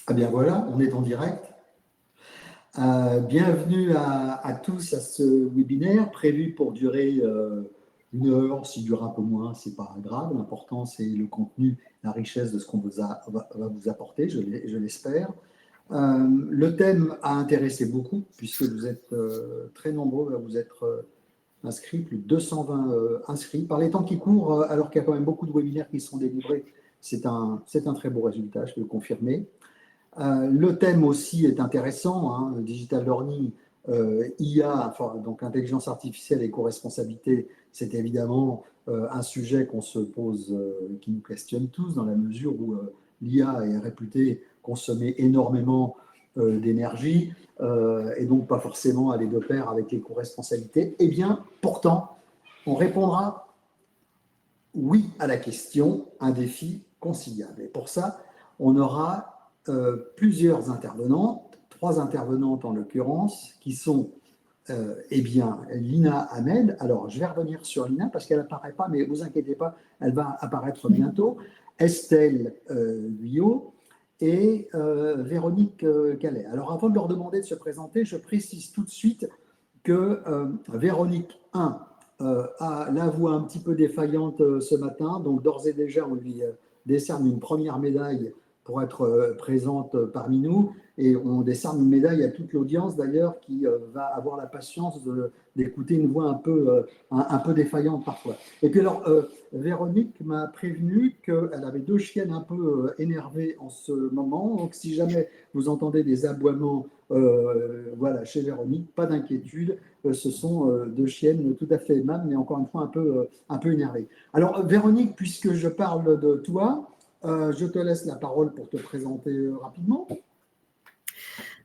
Ah bien voilà, on est en direct. Bienvenue à tous à ce webinaire prévu pour durer 1 heure. S'il dure un peu moins, c'est pas grave. L'important, c'est le contenu, la richesse de ce qu'on va vous apporter, je l'espère. Le thème a intéressé beaucoup, puisque vous êtes très nombreux à vous être inscrits, plus de 220 inscrits. Par les temps qui courent, alors qu'il y a quand même beaucoup de webinaires qui sont délivrés, c'est un très beau résultat, je peux le confirmer. Le thème aussi est intéressant, hein, digital learning, IA, enfin, donc intelligence artificielle et co-responsabilité, c'est évidemment un sujet qu'on se pose, qui nous questionne tous, dans la mesure où l'IA est réputée consommer énormément d'énergie et donc pas forcément aller de pair avec les co-responsabilités. Eh bien, pourtant, on répondra oui à la question, un défi conciliable. Et pour ça, on aura plusieurs intervenantes, 3 intervenantes en l'occurrence, qui sont eh bien, Lina Ahmed. Alors, je vais revenir sur Lina parce qu'elle n'apparaît pas, mais ne vous inquiétez pas, elle va apparaître bientôt. Estelle Guyot et Véronique Calais. Alors, avant de leur demander de se présenter, je précise tout de suite que Véronique 1 a la voix un petit peu défaillante ce matin, donc d'ores et déjà on lui décerne une première médaille pour être présente parmi nous, et on décerne une médaille à toute l'audience d'ailleurs qui va avoir la patience d'écouter une voix un peu défaillante parfois. Et puis alors, Véronique m'a prévenu qu'elle avait 2 chiennes un peu énervées en ce moment, donc si jamais vous entendez des aboiements voilà, chez Véronique, pas d'inquiétude, ce sont 2 chiennes tout à fait aimables, mais encore une fois un peu énervées. Alors Véronique, puisque je parle de toi, je te laisse la parole pour te présenter rapidement.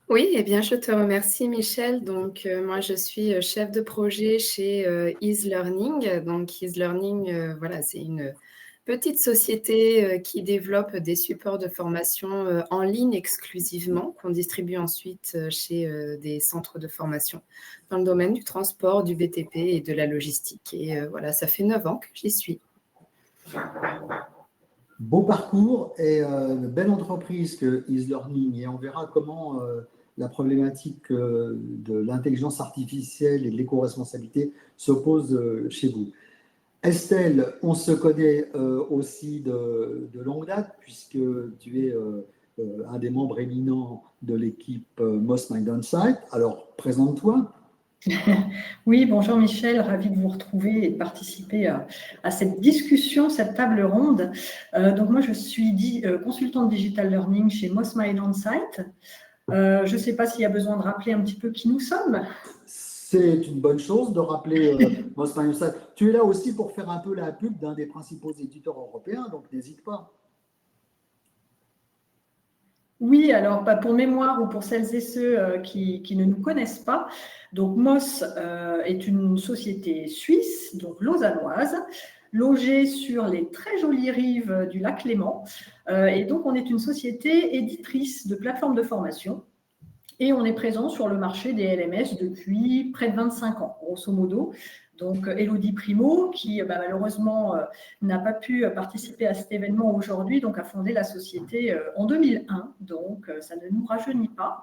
Oui, eh bien, je te remercie, Michel. Donc, moi, je suis chef de projet chez Ease Learning. Donc, Ease Learning, voilà, c'est une petite société qui développe des supports de formation en ligne exclusivement, qu'on distribue ensuite chez des centres de formation dans le domaine du transport, du BTP et de la logistique. Et voilà, ça fait 9 ans que j'y suis. Beau parcours et belle entreprise que Ease Learning, et on verra comment la problématique de l'intelligence artificielle et de l'éco-responsabilité s'oppose chez vous. Estelle, on se connaît aussi de longue date, puisque tu es un des membres éminents de l'équipe Most Mind On-Site. Alors, présente-toi. Oui, bonjour Michel, ravi de vous retrouver et de participer à cette discussion, cette table ronde. Donc moi, je suis consultante digital learning chez Moss Mind On-Site. Je ne sais pas s'il y a besoin de rappeler un petit peu qui nous sommes. C'est une bonne chose de rappeler Moss Mind On-Site. Tu es là aussi pour faire un peu la pub d'un des principaux éditeurs européens, donc n'hésite pas. Oui, alors pour mémoire ou pour celles et ceux qui ne nous connaissent pas, donc Moss est une société suisse, donc lausannoise, logée sur les très jolies rives du lac Léman. Et donc on est une société éditrice de plateformes de formation et on est présent sur le marché des LMS depuis près de 25 ans, grosso modo. Donc, Élodie Primo, qui malheureusement n'a pas pu participer à cet événement aujourd'hui, donc a fondé la société en 2001. Donc, ça ne nous rajeunit pas.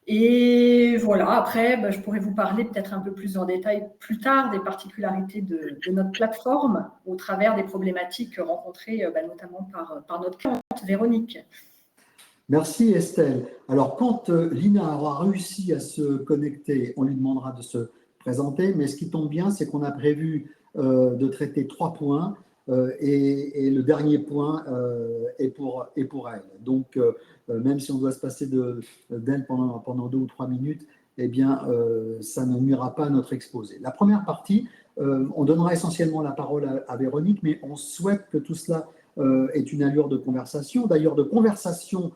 Et voilà, après, je pourrais vous parler peut-être un peu plus en détail plus tard des particularités de notre plateforme au travers des problématiques rencontrées notamment par notre cliente Véronique. Merci Estelle. Alors, quand Lina aura réussi à se connecter, on lui demandera de se présenter, mais ce qui tombe bien, c'est qu'on a prévu de traiter 3 points et le dernier point est pour elle. Donc, même si on doit se passer d'elle pendant 2 ou 3 minutes, eh bien, ça ne nuira pas à notre exposé. La première partie, on donnera essentiellement la parole à Véronique, mais on souhaite que tout cela ait une allure de conversation, d'ailleurs de conversation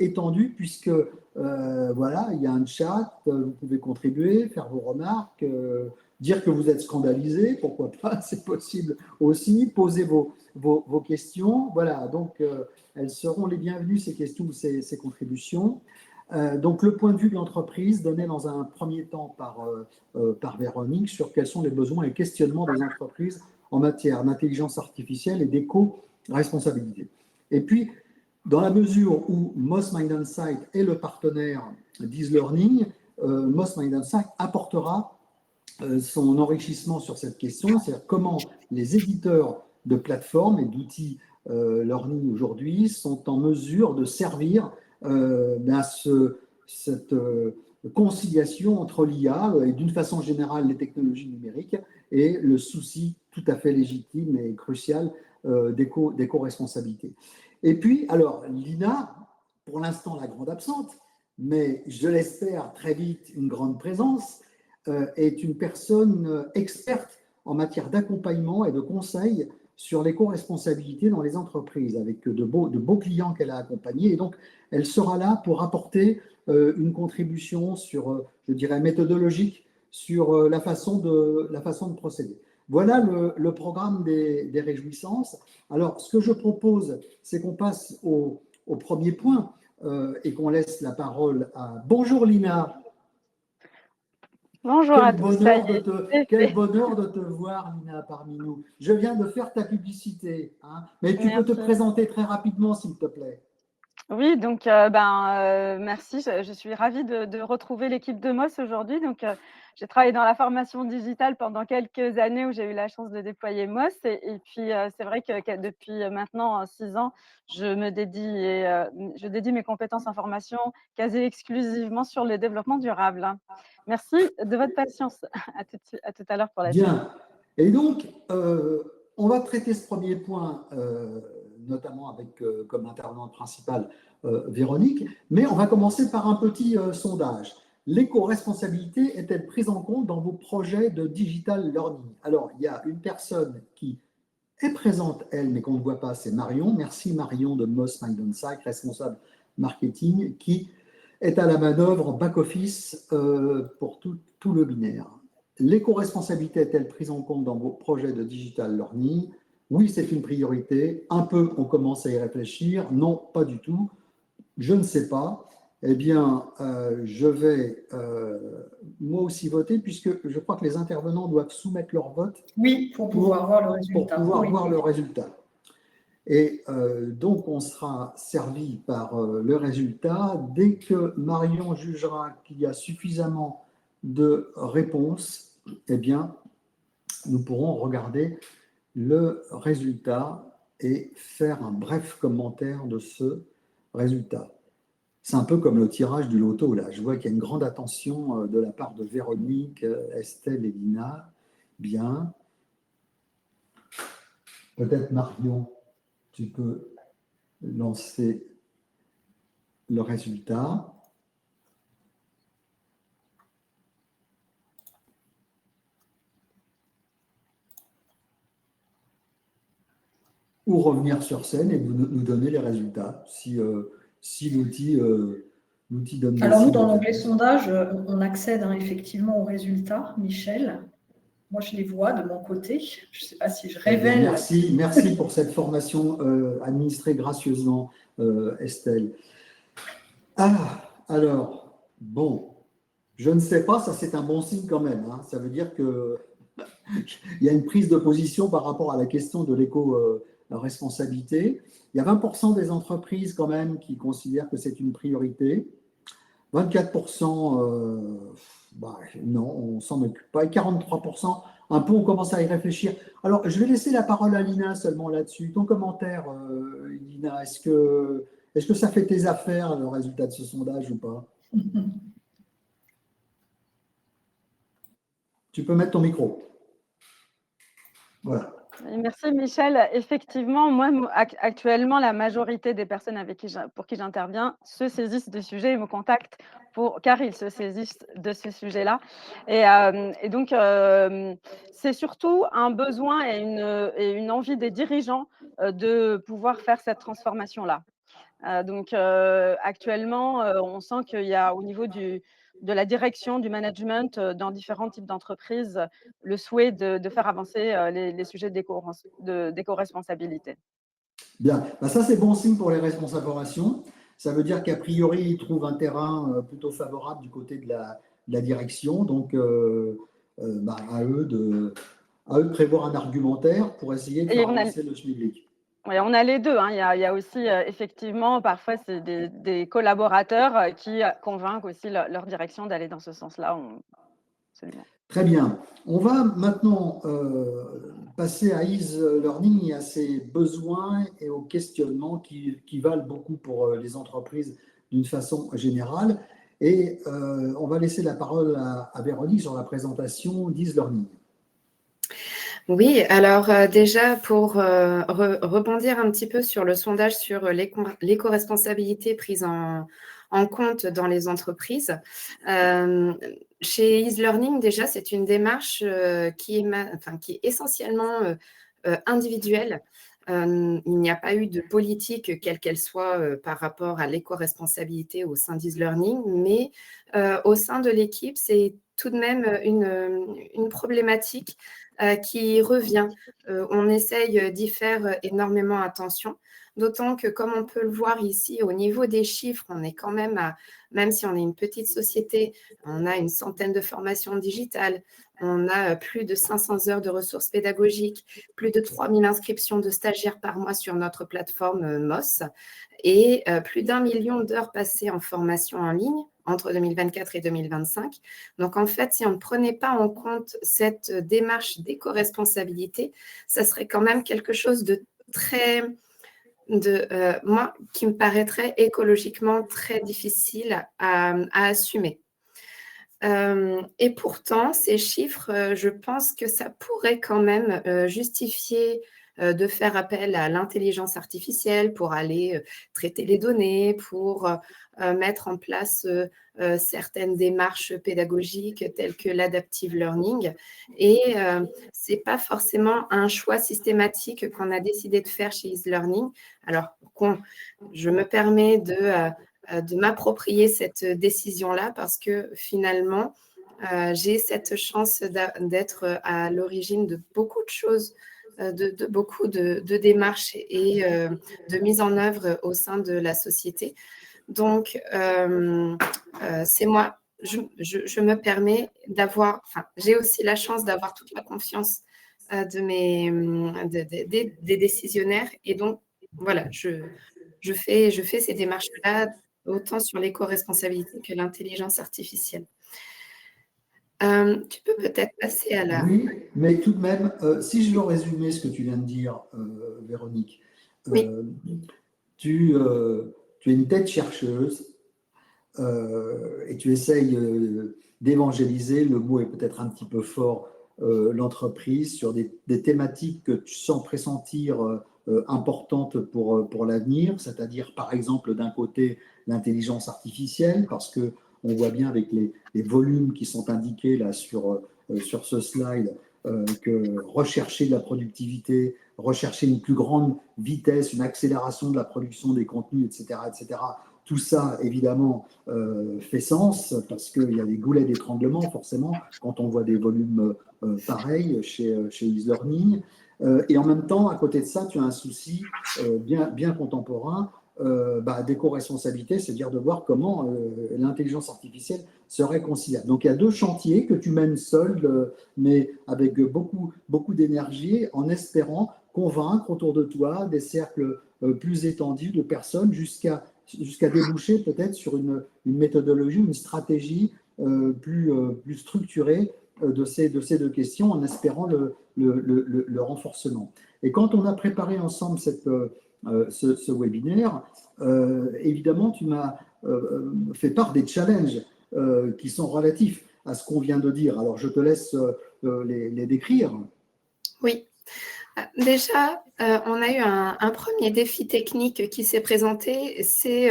étendue, puisque voilà, il y a un chat, vous pouvez contribuer, faire vos remarques, dire que vous êtes scandalisé, pourquoi pas, c'est possible aussi, poser vos questions. Voilà, donc elles seront les bienvenues, ces questions ou ces contributions. Donc le point de vue de l'entreprise donné dans un premier temps par Véronique sur quels sont les besoins et questionnements des entreprises en matière d'intelligence artificielle et d'éco-responsabilité. Et puis, dans la mesure où Moss Mind Insight est le partenaire d'EaseLearning, Moss Mind Insight apportera son enrichissement sur cette question, c'est-à-dire comment les éditeurs de plateformes et d'outils learning aujourd'hui sont en mesure de servir cette conciliation entre l'IA et d'une façon générale les technologies numériques et le souci tout à fait légitime et crucial d'éco-responsabilité. Et puis, alors, l'INA, pour l'instant la grande absente, mais je l'espère très vite une grande présence, est une personne experte en matière d'accompagnement et de conseil sur l'éco-responsabilité dans les entreprises, avec de beaux clients qu'elle a accompagnés. Et donc, elle sera là pour apporter une contribution sur, je dirais, méthodologique sur la façon de procéder. Voilà le programme des réjouissances. Alors, ce que je propose, c'est qu'on passe au premier point et qu'on laisse la parole à… Bonjour Lina. Bonjour à tous. Quel bonheur de te voir, Lina, parmi nous. Je viens de faire ta publicité, hein, mais tu peux te présenter très rapidement, s'il te plaît. Oui, donc merci. Je suis ravie de retrouver l'équipe de Moss aujourd'hui. Donc, j'ai travaillé dans la formation digitale pendant quelques années où j'ai eu la chance de déployer Moss. Et puis, c'est vrai que depuis maintenant 6 ans, je dédie mes compétences en formation quasi exclusivement sur le développement durable. Merci de votre patience. À tout à l'heure pour la suite. Bien. Et donc, on va traiter ce premier point, notamment avec comme intervenante principale Véronique, mais on va commencer par un petit sondage. L'éco-responsabilité est-elle prise en compte dans vos projets de digital learning? Alors, il y a une personne qui est présente, elle, mais qu'on ne voit pas, c'est Marion. Merci Marion de Moss Mind Insight, responsable marketing, qui est à la manœuvre en back-office pour tout le binaire. L'éco-responsabilité est-elle prise en compte dans vos projets de digital learning? Oui, c'est une priorité. Un peu, on commence à y réfléchir. Non, pas du tout. Je ne sais pas. Eh bien, je vais moi aussi voter puisque je crois que les intervenants doivent soumettre leur vote. Oui, pour pouvoir voir le résultat. Pour pouvoir voir le résultat. Et donc, on sera servi par le résultat. Dès que Marion jugera qu'il y a suffisamment de réponses, eh bien, nous pourrons regarder le résultat et faire un bref commentaire de ce résultat. C'est un peu comme le tirage du loto, là. Je vois qu'il y a une grande attention de la part de Véronique, Estelle et Lina. Bien. Peut-être Marion, tu peux lancer le résultat. Ou revenir sur scène et nous donner les résultats, si l'outil donne… Alors nous, dans l'onglet sondage, on accède effectivement aux résultats, Michel. Moi, je les vois de mon côté. Je ne sais pas si je révèle… Merci pour cette formation administrée gracieusement, Estelle. Alors, bon, je ne sais pas, ça c'est un bon signe quand même. Hein. Ça veut dire qu'il y a une prise de position par rapport à la question de l'éco-responsabilité. Il y a 20% des entreprises quand même qui considèrent que c'est une priorité. 24%, non, on ne s'en occupe pas. Et 43%, un peu, on commence à y réfléchir. Alors, je vais laisser la parole à Lina seulement là-dessus. Ton commentaire, Lina, est-ce que ça fait tes affaires, le résultat de ce sondage ou pas? Tu peux mettre ton micro. Voilà. Merci Michel. Effectivement, moi actuellement, la majorité des personnes pour qui j'interviens se saisissent du sujet et me contactent car ils se saisissent de ce sujet-là. Et donc, c'est surtout un besoin et une envie des dirigeants de pouvoir faire cette transformation-là. Donc, actuellement, on sent qu'il y a au niveau de la direction, du management dans différents types d'entreprises, le souhait de faire avancer les sujets d'éco-responsabilité. Bien, ça c'est bon signe pour les responsables formation. Ça veut dire qu'a priori, ils trouvent un terrain plutôt favorable du côté de la direction. Donc, à eux de prévoir un argumentaire pour essayer de faire avancer le schmilblick. Oui, on a les deux, hein. Il y a aussi, effectivement, parfois, c'est des collaborateurs qui convainquent aussi leur direction d'aller dans ce sens-là. Absolument. Très bien. On va maintenant passer à Ease Learning et à ses besoins et aux questionnements qui valent beaucoup pour les entreprises d'une façon générale. Et on va laisser la parole à Véronique sur la présentation d'Ease Learning. Oui, alors déjà pour rebondir un petit peu sur le sondage sur l'éco-responsabilité prise en compte dans les entreprises. Chez Ease Learning, déjà, c'est une démarche qui est essentiellement individuelle. Il n'y a pas eu de politique, quelle qu'elle soit, par rapport à l'éco-responsabilité au sein d'Ease Learning, mais au sein de l'équipe, c'est tout de même une problématique qui revient. On essaye d'y faire énormément attention, d'autant que, comme on peut le voir ici, au niveau des chiffres, on est quand même même si on est une petite société, on a une centaine de formations digitales, on a plus de 500 heures de ressources pédagogiques, plus de 3000 inscriptions de stagiaires par mois sur notre plateforme MOS et plus d'1 million d'heures passées en formation en ligne entre 2024 et 2025. Donc, en fait, si on ne prenait pas en compte cette démarche d'éco-responsabilité, ça serait quand même quelque chose de moi, qui me paraîtrait écologiquement très difficile à assumer. Et pourtant, ces chiffres, je pense que ça pourrait quand même justifier de faire appel à l'intelligence artificielle pour aller traiter les données, pour mettre en place certaines démarches pédagogiques telles que l'adaptive learning. Et ce n'est pas forcément un choix systématique qu'on a décidé de faire chez Ease Learning. Alors, je me permets de m'approprier cette décision-là parce que finalement, j'ai cette chance d'être à l'origine de beaucoup de choses, de beaucoup de démarches et de mise en œuvre au sein de la société. Donc, c'est moi, je me permets j'ai aussi la chance d'avoir toute la confiance des décisionnaires. Et donc, voilà, je fais ces démarches-là autant sur l'éco-responsabilité que l'intelligence artificielle. Tu peux peut-être passer à la… Oui, mais tout de même, si je veux résumer ce que tu viens de dire, Véronique, Oui. Tu es une tête chercheuse et tu essayes d'évangéliser, le mot est peut-être un petit peu fort, l'entreprise sur des thématiques que tu sens pressentir importantes pour l'avenir, c'est-à-dire par exemple d'un côté l'intelligence artificielle, parce que on voit bien avec les volumes qui sont indiqués là sur ce slide que rechercher de la productivité, rechercher une plus grande vitesse, une accélération de la production des contenus, etc. Tout ça, évidemment, fait sens parce qu'il y a des goulets d'étranglement, forcément, quand on voit des volumes pareils chez Ease Learning. Et en même temps, à côté de ça, tu as un souci bien contemporain d'éco-responsabilité, c'est-à-dire de voir comment l'intelligence artificielle se réconcilie. Donc, il y a deux chantiers que tu mènes seul, mais avec beaucoup d'énergie, en espérant convaincre autour de toi des cercles plus étendus de personnes jusqu'à déboucher peut-être sur une méthodologie, une stratégie plus structurée de ces deux questions en espérant le renforcement. Et quand on a préparé ensemble ce webinaire, évidemment, tu m'as fait part des challenges qui sont relatifs à ce qu'on vient de dire. Alors, je te laisse les décrire. Oui. Déjà, on a eu un premier défi technique qui s'est présenté, c'est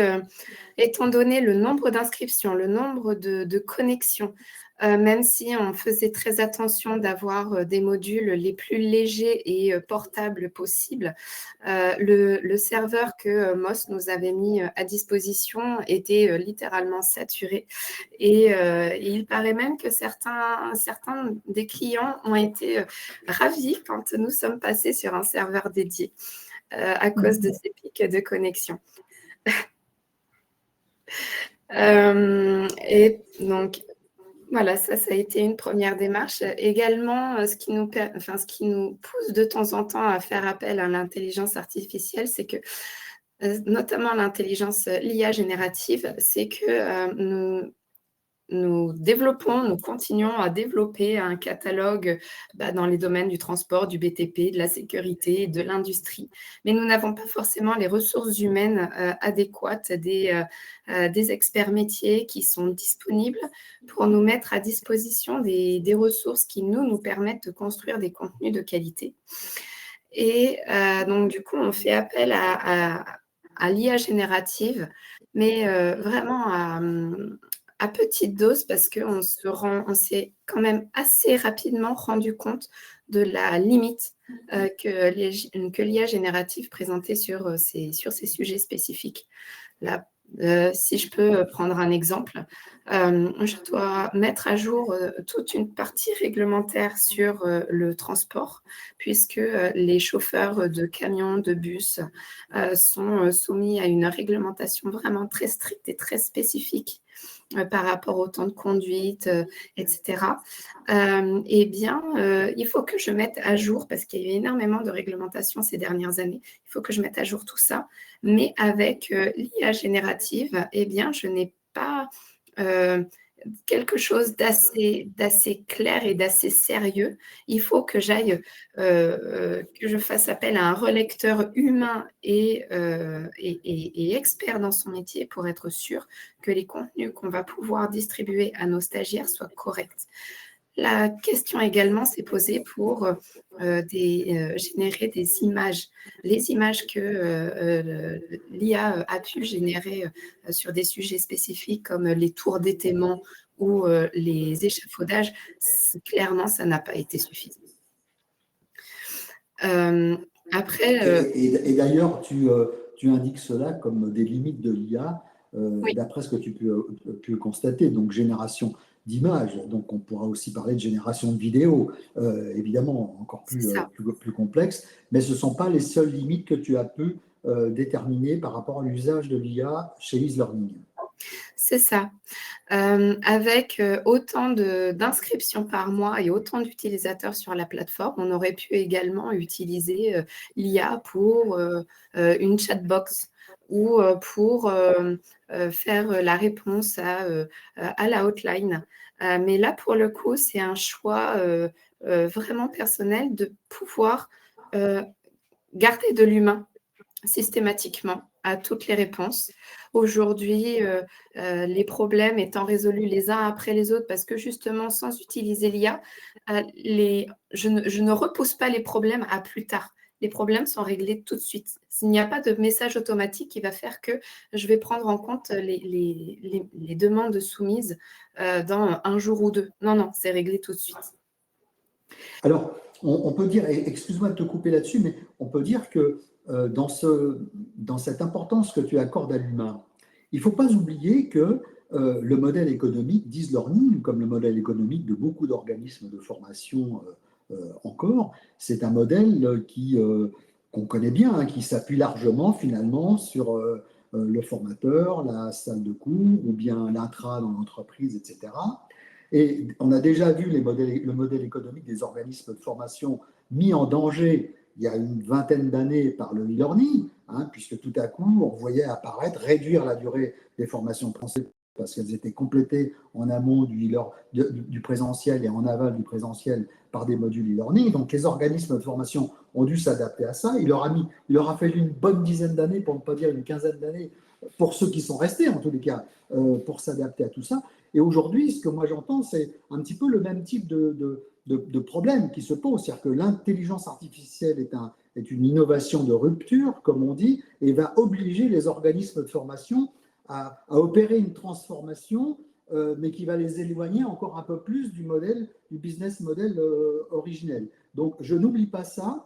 étant donné le nombre d'inscriptions, le nombre de connexions, même si on faisait très attention d'avoir des modules les plus légers et portables possibles, le serveur que MOS nous avait mis à disposition était littéralement saturé. Et il paraît même que certains des clients ont été ravis quand nous sommes passés sur un serveur dédié à cause de ces pics de connexion. Et donc, Voilà, ça a été une première démarche. Également, ce qui nous pousse de temps en temps à faire appel à l'intelligence artificielle, c'est que, notamment l'IA générative, c'est que nous continuons à développer un catalogue dans les domaines du transport, du BTP, de la sécurité, de l'industrie. Mais nous n'avons pas forcément les ressources humaines adéquates, des experts métiers qui sont disponibles pour nous mettre à disposition des ressources qui nous permettent de construire des contenus de qualité. Et donc, du coup, on fait appel à l'IA générative, mais vraiment à petite dose parce qu'on s'est quand même assez rapidement rendu compte de la limite que l'IA générative présentait sur ces sujets spécifiques. Là, si je peux prendre un exemple, je dois mettre à jour toute une partie réglementaire sur le transport, puisque les chauffeurs de camions, de bus sont soumis à une réglementation vraiment très stricte et très spécifique par rapport au temps de conduite, etc. Il faut que je mette à jour, parce qu'il y a eu énormément de réglementations ces dernières années, il faut que je mette à jour tout ça. Mais avec l'IA générative, je n'ai pas quelque chose d'assez clair et d'assez sérieux. Il faut que que je fasse appel à un relecteur humain et expert dans son métier pour être sûr que les contenus qu'on va pouvoir distribuer à nos stagiaires soient corrects. La question également s'est posée pour générer des images. Les images que l'IA a pu générer sur des sujets spécifiques comme les tours d'étaiement ou les échafaudages, clairement, ça n'a pas été suffisant. Et d'ailleurs, tu indiques cela comme des limites de l'IA, Oui. d'après ce que tu peux constater. Donc, génération d'images, donc on pourra aussi parler de génération de vidéos, évidemment encore plus complexe, mais ce ne sont pas les seules limites que tu as pu déterminer par rapport à l'usage de l'IA chez EaseLearning. C'est ça. Avec autant d'inscriptions par mois et autant d'utilisateurs sur la plateforme, on aurait pu également utiliser l'IA pour une chatbox ou pour faire la réponse à la hotline. Mais là, pour le coup, c'est un choix vraiment personnel de pouvoir garder de l'humain systématiquement à toutes les réponses. Aujourd'hui, les problèmes étant résolus les uns après les autres, parce que justement, sans utiliser l'IA, je ne repousse pas les problèmes à plus tard. Les problèmes sont réglés tout de suite. Il n'y a pas de message automatique qui va faire que je vais prendre en compte les demandes soumises dans un jour ou deux. Non, c'est réglé tout de suite. Alors, on peut dire, excuse-moi de te couper là-dessus, mais on peut dire que dans cette importance que tu accordes à l'humain, il ne faut pas oublier que le modèle économique d'EaseLearning, comme le modèle économique de beaucoup d'organismes de formation encore, c'est un modèle qu'on connaît bien, hein, qui s'appuie largement finalement sur le formateur, la salle de cours ou bien l'intra dans l'entreprise, etc. Et on a déjà vu le modèle économique des organismes de formation mis en danger il y a une vingtaine d'années par le e-learning, hein, puisque tout à coup, on voyait apparaître, réduire la durée des formations françaises parce qu'elles étaient complétées en amont du présentiel et en aval du présentiel par des modules e-learning. Donc, les organismes de formation ont dû s'adapter à ça. Il leur a fallu une bonne dizaine d'années, pour ne pas dire une quinzaine d'années, pour ceux qui sont restés, en tous les cas, pour s'adapter à tout ça. Et aujourd'hui, ce que moi j'entends, c'est un petit peu le même type de problème qui se pose. C'est-à-dire que l'intelligence artificielle est une innovation de rupture, comme on dit, et va obliger les organismes de formation à opérer une transformation, mais qui va les éloigner encore un peu plus du business model originel. Donc, je n'oublie pas ça.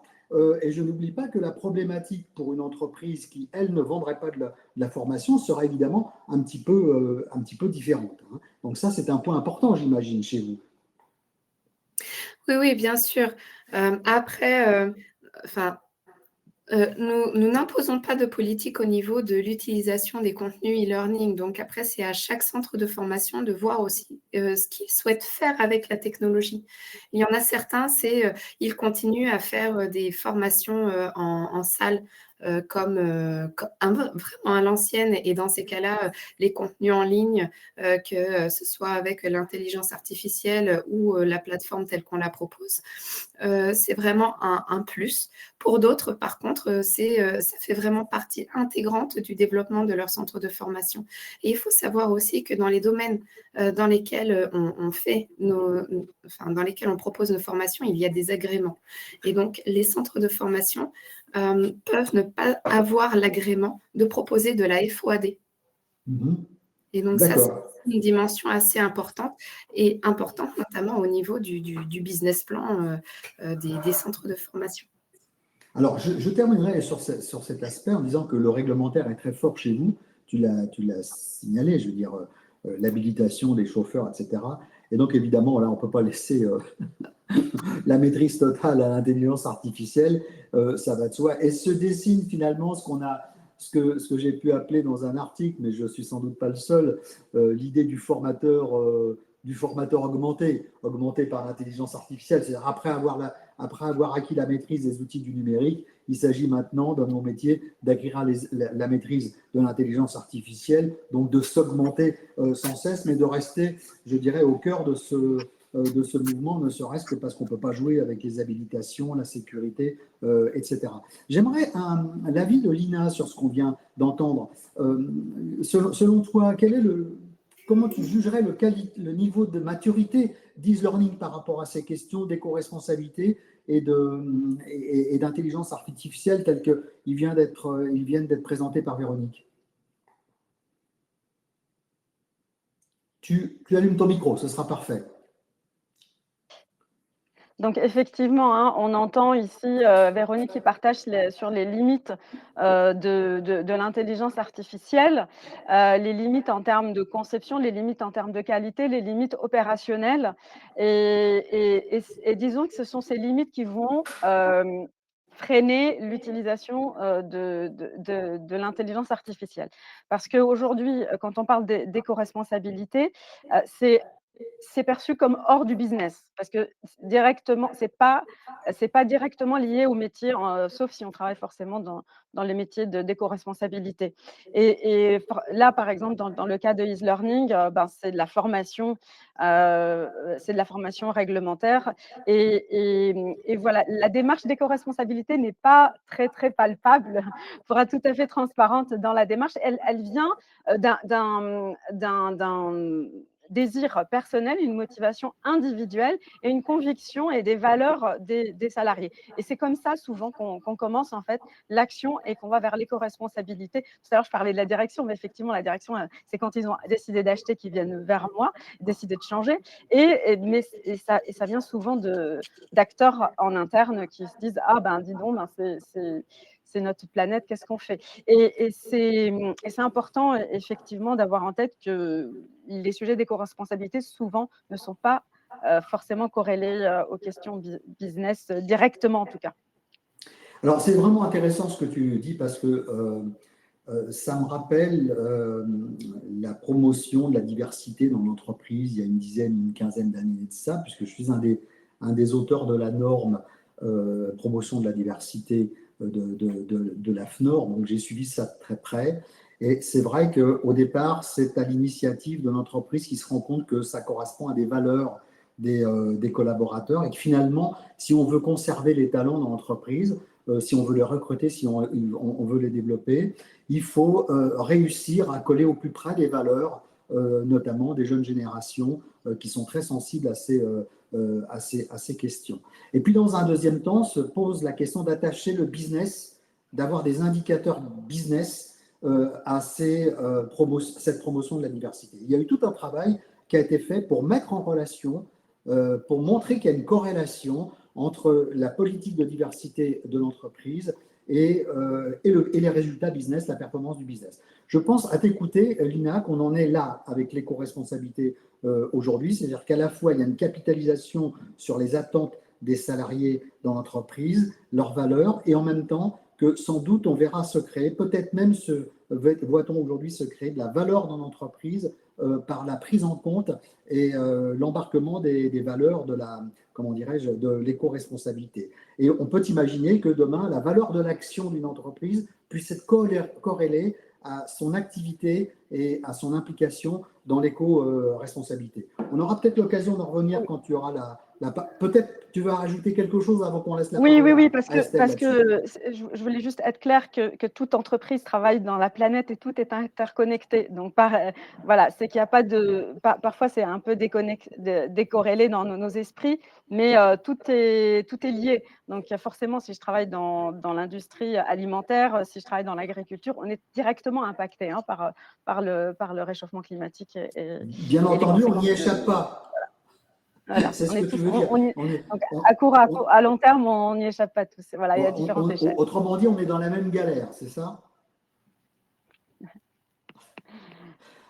Et je n'oublie pas que la problématique pour une entreprise qui, elle, ne vendrait pas de la formation sera évidemment un petit peu différente. Hein. Donc ça, c'est un point important, j'imagine, chez vous. Oui, bien sûr. Après, Nous n'imposons pas de politique au niveau de l'utilisation des contenus e-learning. Donc après, c'est à chaque centre de formation de voir aussi ce qu'il souhaite faire avec la technologie. Il y en a certains, ils continuent à faire des formations en salle vraiment à l'ancienne. Et dans ces cas-là, les contenus en ligne, que ce soit avec l'intelligence artificielle ou la plateforme telle qu'on la propose, c'est vraiment un plus. Pour d'autres, par contre, ça fait vraiment partie intégrante du développement de leur centre de formation. Et il faut savoir aussi que dans les domaines dans lesquels dans lesquels on propose nos formations, il y a des agréments. Et donc, les centres de formation peuvent ne pas avoir l'agrément de proposer de la FOAD. Et donc, ça, c'est une dimension assez importante, notamment au niveau du business plan des centres de formation. Alors, je terminerai sur cet aspect en disant que le réglementaire est très fort chez vous. Tu l'as signalé, je veux dire, l'habilitation des chauffeurs, etc. Et donc, évidemment, là, on ne peut pas laisser la maîtrise totale à l'intelligence artificielle, ça va de soi. Et se dessine finalement ce que j'ai pu appeler dans un article, mais je ne suis sans doute pas le seul, l'idée du formateur augmenté par l'intelligence artificielle. C'est-à-dire après avoir acquis la maîtrise des outils du numérique, il s'agit maintenant, dans mon métier, d'acquérir la maîtrise de l'intelligence artificielle, donc de s'augmenter sans cesse, mais de rester, je dirais, au cœur de ce mouvement, ne serait-ce que parce qu'on ne peut pas jouer avec les habilitations, la sécurité, etc. J'aimerais l'avis de Lina sur ce qu'on vient d'entendre. Selon toi, comment tu jugerais le niveau de maturité d'e-learning par rapport à ces questions d'éco-responsabilité et d'intelligence artificielle tels qu'ils viennent d'être présentés par Véronique? Tu allumes ton micro, ce sera parfait. Donc effectivement, hein, on entend ici Véronique qui partage sur les limites de l'intelligence artificielle, les limites en termes de conception, les limites en termes de qualité, les limites opérationnelles. Et disons que ce sont ces limites qui vont freiner l'utilisation de l'intelligence artificielle. Parce qu'aujourd'hui, quand on parle d'éco-responsabilité, c'est perçu comme hors du business parce que directement, c'est pas directement lié au métier, sauf si on travaille forcément dans les métiers d'éco-responsabilité. Et là, par exemple, dans le cas de e-learning, c'est de la formation réglementaire. Et voilà, la démarche d'éco-responsabilité n'est pas très, très palpable pour être tout à fait transparente dans la démarche. Elle vient d'un désir personnel, une motivation individuelle et une conviction et des valeurs des salariés. Et c'est comme ça souvent qu'on commence en fait l'action et qu'on va vers l'éco-responsabilité. Tout à l'heure, je parlais de la direction, mais effectivement, la direction, c'est quand ils ont décidé d'acheter qu'ils viennent vers moi, décidé de changer. Et ça vient souvent d'acteurs en interne qui se disent « Ah ben, dis donc, c'est notre planète, qu'est-ce qu'on fait ?» Et c'est important, effectivement, d'avoir en tête que les sujets d'éco-responsabilité, souvent, ne sont pas forcément corrélés aux questions business, directement en tout cas. Alors, c'est vraiment intéressant ce que tu dis parce que ça me rappelle la promotion de la diversité dans l'entreprise il y a une quinzaine d'années de ça, puisque je suis un des auteurs de la norme promotion de la diversité de l'AFNOR, donc j'ai suivi ça de très près. Et c'est vrai qu'au départ, c'est à l'initiative de l'entreprise qui se rend compte que ça correspond à des valeurs des collaborateurs et que finalement, si on veut conserver les talents dans l'entreprise, si on veut les recruter, si on veut les développer, il faut réussir à coller au plus près des valeurs, notamment des jeunes générations qui sont très sensibles à ces questions. Et puis, dans un deuxième temps, se pose la question d'attacher le business, d'avoir des indicateurs business à cette promotion de la diversité. Il y a eu tout un travail qui a été fait pour mettre en relation, pour montrer qu'il y a une corrélation entre la politique de diversité de l'entreprise et les résultats business, la performance du business. Je pense, à t'écouter, Lina, qu'on en est là avec l'éco-responsabilité aujourd'hui, c'est-à-dire qu'à la fois, il y a une capitalisation sur les attentes des salariés dans l'entreprise, leurs valeurs, et en même temps que sans doute on verra se créer, peut-être même voit-on aujourd'hui se créer de la valeur dans l'entreprise par la prise en compte et l'embarquement des valeurs de la, comment dirais-je, de l'éco-responsabilité. Et on peut imaginer que demain, la valeur de l'action d'une entreprise puisse être corrélée à son activité et à son implication dans l'éco-responsabilité. On aura peut-être l'occasion d'en revenir quand tu auras peut-être tu vas rajouter quelque chose avant qu'on laisse la parole Oui, à Estelle parce là-dessus. que je voulais juste être claire que toute entreprise travaille dans la planète et tout est interconnecté. Donc, voilà, c'est qu'il n'y a pas de… Parfois, c'est un peu décorrélé dans nos esprits, mais tout est lié. Donc, forcément, si je travaille dans l'industrie alimentaire, si je travaille dans l'agriculture, on est directement impacté par le réchauffement climatique Bien et les entendu, on conséquences. n'y échappe pas. Voilà, C'est on ce est que tu tous, veux dire. donc On- à long terme, on n'y échappe pas tous. Voilà, il y a différentes échelles. autrement dit, on est dans la même galère, c'est ça?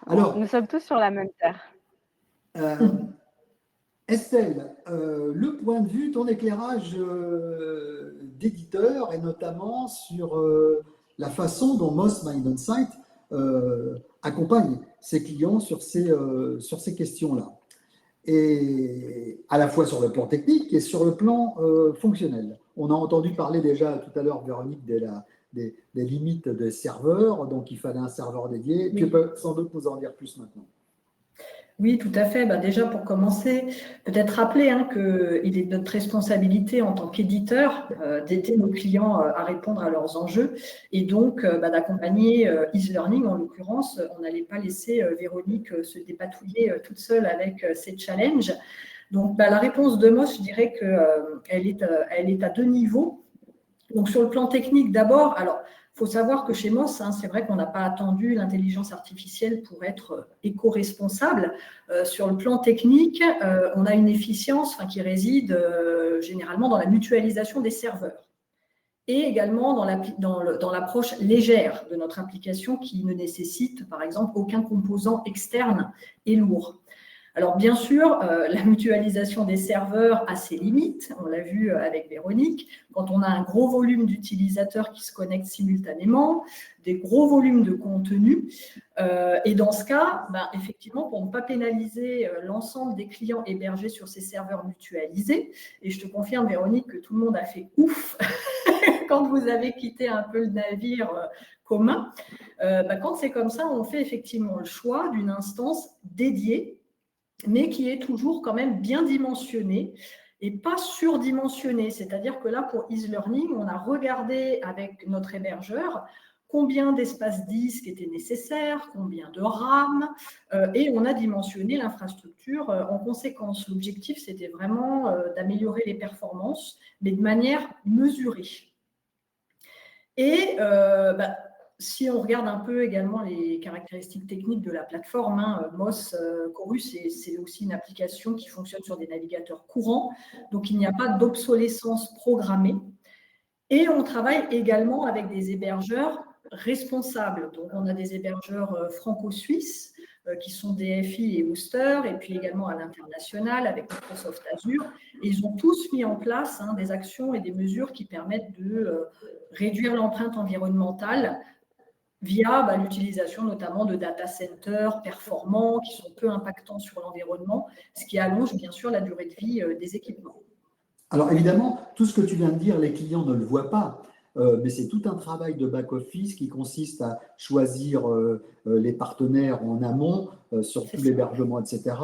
Alors, Nous sommes tous sur la même terre. Estelle, le point de vue, ton éclairage d'éditeur et notamment sur la façon dont Moss Mind Insight accompagne ses clients sur ces questions-là. Et à la fois sur le plan technique et sur le plan fonctionnel. On a entendu parler déjà tout à l'heure, Véronique, des limites des serveurs, donc il fallait un serveur dédié. Oui. Tu peux sans doute nous en dire plus maintenant. Oui, tout à fait. Déjà, pour commencer, peut-être rappeler qu'il est de notre responsabilité en tant qu'éditeur d'aider nos clients à répondre à leurs enjeux et donc d'accompagner e-learning. En l'occurrence, on n'allait pas laisser Véronique se dépatouiller toute seule avec ses challenges. Donc, la réponse de Moss, je dirais qu'elle est à deux niveaux. Donc, sur le plan technique, d'abord, alors, il faut savoir que chez Moss, c'est vrai qu'on n'a pas attendu l'intelligence artificielle pour être éco-responsable. Sur le plan technique, on a une efficience qui réside généralement dans la mutualisation des serveurs et également dans l'approche légère de notre application qui ne nécessite, par exemple, aucun composant externe et lourd. Alors, bien sûr, la mutualisation des serveurs a ses limites. On l'a vu avec Véronique. Quand on a un gros volume d'utilisateurs qui se connectent simultanément, des gros volumes de contenu. Et dans ce cas, effectivement, pour ne pas pénaliser l'ensemble des clients hébergés sur ces serveurs mutualisés, et je te confirme, Véronique, que tout le monde a fait ouf quand vous avez quitté un peu le navire commun. Quand c'est comme ça, on fait effectivement le choix d'une instance dédiée mais qui est toujours quand même bien dimensionné et pas surdimensionné. C'est-à-dire que là, pour e-learning, on a regardé avec notre hébergeur combien d'espace disque était nécessaire, combien de RAM, et on a dimensionné l'infrastructure en conséquence. L'objectif, c'était vraiment d'améliorer les performances, mais de manière mesurée. Et si on regarde un peu également les caractéristiques techniques de la plateforme, Moss Chorus, c'est aussi une application qui fonctionne sur des navigateurs courants, donc il n'y a pas d'obsolescence programmée. Et on travaille également avec des hébergeurs responsables. Donc on a des hébergeurs franco-suisses qui sont DFI et Wooster, et puis également à l'international avec Microsoft Azure. Et ils ont tous mis en place des actions et des mesures qui permettent de réduire l'empreinte environnementale via l'utilisation notamment de data centers performants qui sont peu impactants sur l'environnement, ce qui allonge bien sûr la durée de vie des équipements. Alors évidemment, tout ce que tu viens de dire, les clients ne le voient pas, mais c'est tout un travail de back-office qui consiste à choisir les partenaires en amont, surtout l'hébergement, etc.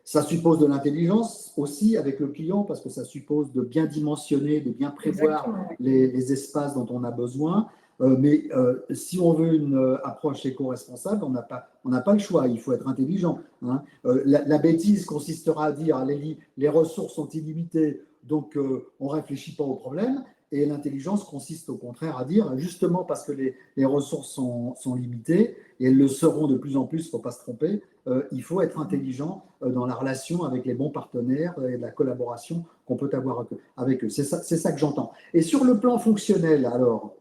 Ça suppose de l'intelligence aussi avec le client parce que ça suppose de bien dimensionner, de bien prévoir les espaces dont on a besoin. Mais si on veut une approche éco-responsable, on n'a pas le choix, il faut être intelligent. La bêtise consistera à dire les ressources sont illimitées, donc on ne réfléchit pas au problème. Et l'intelligence consiste au contraire à dire, justement parce que les ressources sont limitées, et elles le seront de plus en plus, il ne faut pas se tromper, il faut être intelligent dans la relation avec les bons partenaires et la collaboration qu'on peut avoir avec eux. C'est ça que j'entends. Et sur le plan fonctionnel, alors,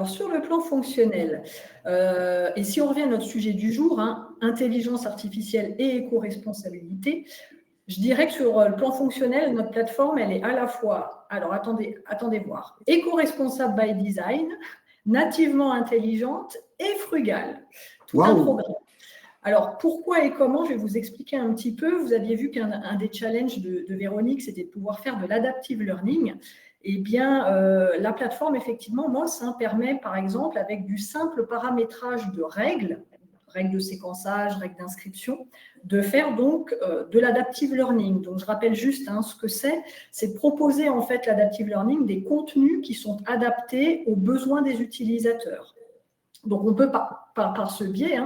sur le plan fonctionnel, et si on revient à notre sujet du jour, intelligence artificielle et éco-responsabilité, Je dirais que sur le plan fonctionnel, notre plateforme, elle est à la fois, alors attendez voir, éco-responsable by design, nativement intelligente et frugale. Tout un programme. Alors, pourquoi et comment, je vais vous expliquer un petit peu. Vous aviez vu qu'un des challenges de Véronique, c'était de pouvoir faire de l'adaptive learning. Eh bien, la plateforme, effectivement, MOS, permet, par exemple, avec du simple paramétrage de règles de séquençage, règles d'inscription, de faire donc de l'adaptive learning. Donc, je rappelle juste ce que c'est de proposer en fait l'adaptive learning des contenus qui sont adaptés aux besoins des utilisateurs. Donc, on peut par ce biais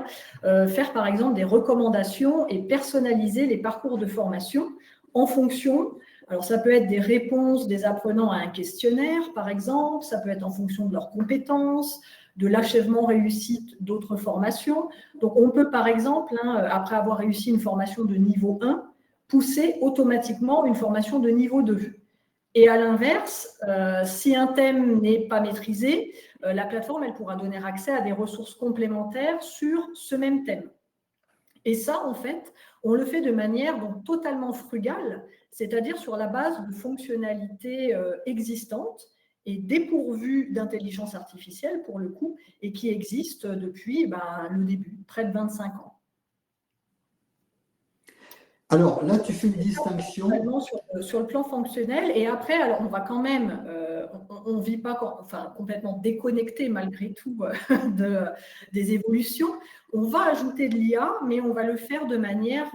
faire par exemple des recommandations et personnaliser les parcours de formation en fonction. Alors, ça peut être des réponses des apprenants à un questionnaire, par exemple, ça peut être en fonction de leurs compétences, de l'achèvement réussi d'autres formations. Donc, on peut, par exemple, après avoir réussi une formation de niveau 1, pousser automatiquement une formation de niveau 2. Et à l'inverse, si un thème n'est pas maîtrisé, la plateforme, elle pourra donner accès à des ressources complémentaires sur ce même thème. Et ça, en fait, on le fait de manière donc totalement frugale, c'est-à-dire sur la base de fonctionnalités existantes et dépourvues d'intelligence artificielle, pour le coup, et qui existent depuis le début, près de 25 ans. Alors là, tu fais une distinction. Sur le plan fonctionnel, et après, alors on va quand même, on ne vit pas complètement déconnecté malgré tout des évolutions. On va ajouter de l'IA, mais on va le faire de manière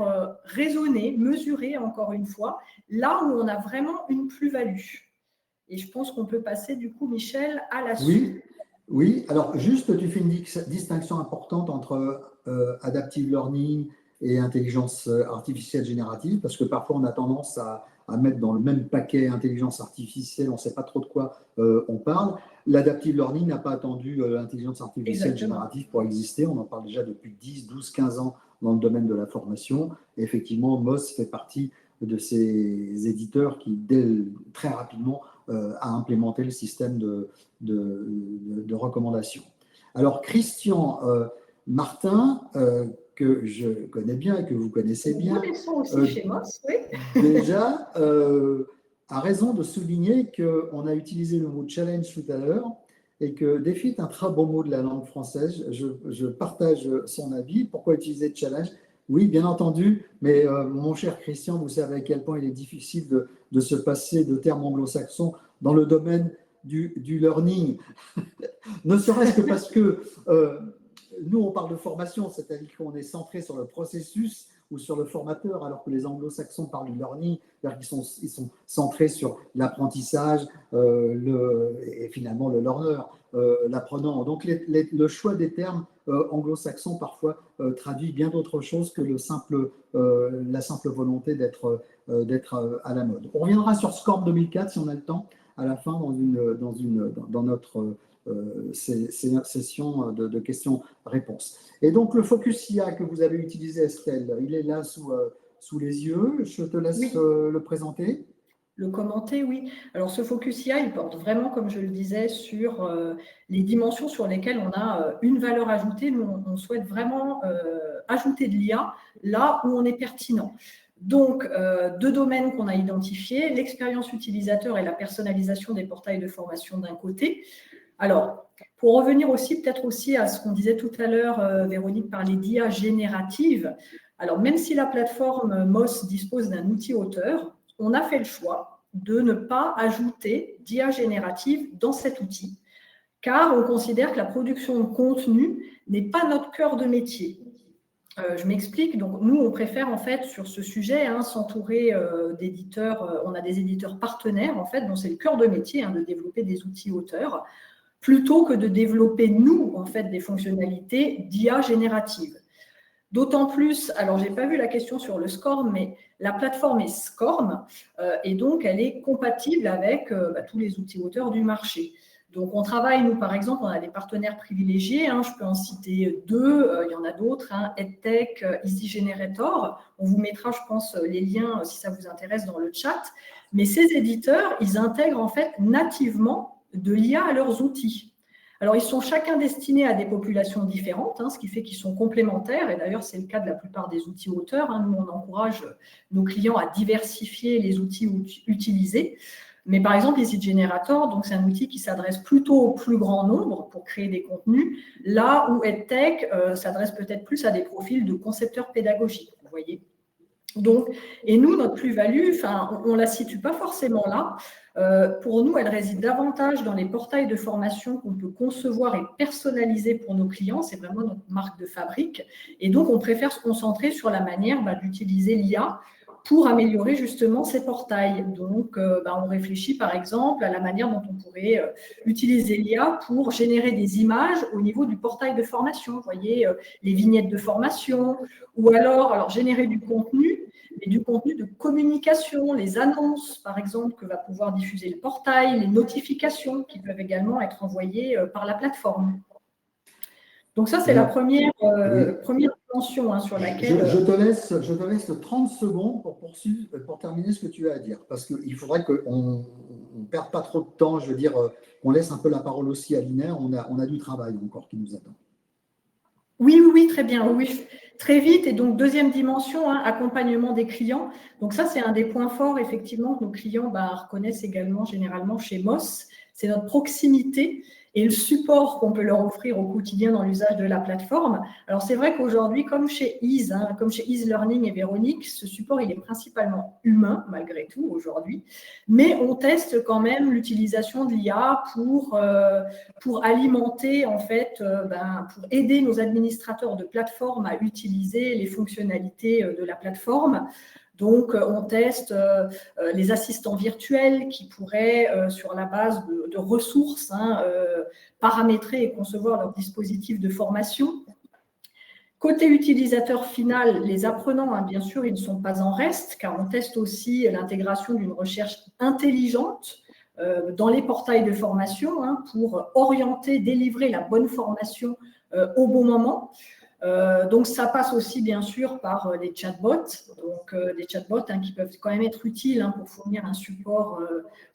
raisonnée, mesurée, encore une fois, là où on a vraiment une plus-value. Et je pense qu'on peut passer, du coup, Michel, à la suite. Oui, alors juste, tu fais une distinction importante entre adaptive learning et intelligence artificielle générative, parce que parfois on a tendance à mettre dans le même paquet intelligence artificielle, on ne sait pas trop de quoi on parle. L'adaptive learning n'a pas attendu l'intelligence artificielle générative pour exister, on en parle déjà depuis 10, 12, 15 ans dans le domaine de la formation. Et effectivement, MOS fait partie de ces éditeurs qui, très rapidement, a implémenté le système de recommandation. Alors, Christian Martin, que je connais bien et que vous connaissez bien, aussi chez MOS, oui. déjà a raison de souligner qu'on a utilisé le mot challenge tout à l'heure et que défi est un très beau mot de la langue française. Je partage son avis. Pourquoi utiliser challenge? Oui, bien entendu, mais mon cher Christian, vous savez à quel point il est difficile de se passer de termes anglo-saxons dans le domaine du learning. Ne serait-ce que parce que nous, on parle de formation, c'est-à-dire qu'on est centré sur le processus ou sur le formateur, alors que les anglo-saxons parlent du learning, c'est-à-dire qu'ils sont centrés sur l'apprentissage et finalement le learner, l'apprenant. Donc, le choix des termes anglo-saxons parfois traduit bien d'autres choses que la simple volonté d'être à la mode. On reviendra sur SCORM 2004 si on a le temps à la fin dans notre session de questions-réponses. Et donc, le Focus IA que vous avez utilisé, Estelle, il est là sous les yeux. Je te laisse le présenter. Le commenter, oui. Alors, ce Focus IA, il porte vraiment, comme je le disais, sur les dimensions sur lesquelles on a une valeur ajoutée. Nous, on souhaite vraiment ajouter de l'IA là où on est pertinent. Donc, deux domaines qu'on a identifiés, l'expérience utilisateur et la personnalisation des portails de formation d'un côté. Alors, pour revenir peut-être aussi à ce qu'on disait tout à l'heure, Véronique parlait d'IA générative. Alors, même si la plateforme MOS dispose d'un outil auteur, on a fait le choix de ne pas ajouter d'IA générative dans cet outil, car on considère que la production de contenu n'est pas notre cœur de métier. Je m'explique. Donc, nous, on préfère, en fait, sur ce sujet, s'entourer d'éditeurs. On a des éditeurs partenaires, en fait, dont c'est le cœur de métier, de développer des outils auteurs, plutôt que de développer, nous, en fait, des fonctionnalités d'IA générative. D'autant plus, alors, je n'ai pas vu la question sur le SCORM, mais la plateforme est SCORM, et donc, elle est compatible avec tous les outils auteurs du marché. Donc, on travaille, nous, par exemple, on a des partenaires privilégiés. Je peux en citer deux. Il y en a d'autres, EdTech, EasyGenerator. On vous mettra, je pense, les liens, si ça vous intéresse, dans le chat. Mais ces éditeurs, ils intègrent, en fait, nativement de l'IA à leurs outils. Alors, ils sont chacun destinés à des populations différentes, ce qui fait qu'ils sont complémentaires. Et d'ailleurs, c'est le cas de la plupart des outils moteurs. Nous, on encourage nos clients à diversifier les outils utilisés. Mais par exemple, Easy Generator, donc c'est un outil qui s'adresse plutôt au plus grand nombre pour créer des contenus, là où EdTech s'adresse peut-être plus à des profils de concepteurs pédagogiques, vous voyez. Donc, et nous, notre plus-value, on ne la situe pas forcément là. Pour nous, elle réside davantage dans les portails de formation qu'on peut concevoir et personnaliser pour nos clients. C'est vraiment notre marque de fabrique. Et donc, on préfère se concentrer sur la manière d'utiliser l'IA pour améliorer justement ces portails. Donc, on réfléchit par exemple à la manière dont on pourrait utiliser l'IA pour générer des images au niveau du portail de formation. Vous voyez, les vignettes de formation, ou alors générer du contenu, mais du contenu de communication, les annonces par exemple que va pouvoir diffuser le portail, les notifications qui peuvent également être envoyées par la plateforme. Donc ça, c'est la première dimension sur laquelle… Je te laisse 30 secondes pour poursuivre, pour terminer ce que tu as à dire, parce qu'il faudrait qu'on ne perde pas trop de temps, je veux dire, qu'on laisse un peu la parole aussi à Lina, on a du travail encore qui nous attend. Oui, très bien, oui, très vite. Et donc, deuxième dimension, accompagnement des clients. Donc ça, c'est un des points forts, effectivement, que nos clients reconnaissent également généralement chez Moss. C'est notre proximité et le support qu'on peut leur offrir au quotidien dans l'usage de la plateforme. Alors, c'est vrai qu'aujourd'hui, comme chez Ease, comme chez Ease Learning et Véronique, ce support, il est principalement humain, malgré tout, aujourd'hui. Mais on teste quand même l'utilisation de l'IA pour alimenter, en fait, pour aider nos administrateurs de plateforme à utiliser les fonctionnalités de la plateforme. Donc, on teste les assistants virtuels qui pourraient, sur la base de ressources, paramétrer et concevoir leur dispositif de formation. Côté utilisateur final, les apprenants, bien sûr, ils ne sont pas en reste, car on teste aussi l'intégration d'une recherche intelligente dans les portails de formation pour orienter, délivrer la bonne formation au bon moment. Donc, ça passe aussi, bien sûr, par les chatbots. Donc, des chatbots qui peuvent quand même être utiles pour fournir un support,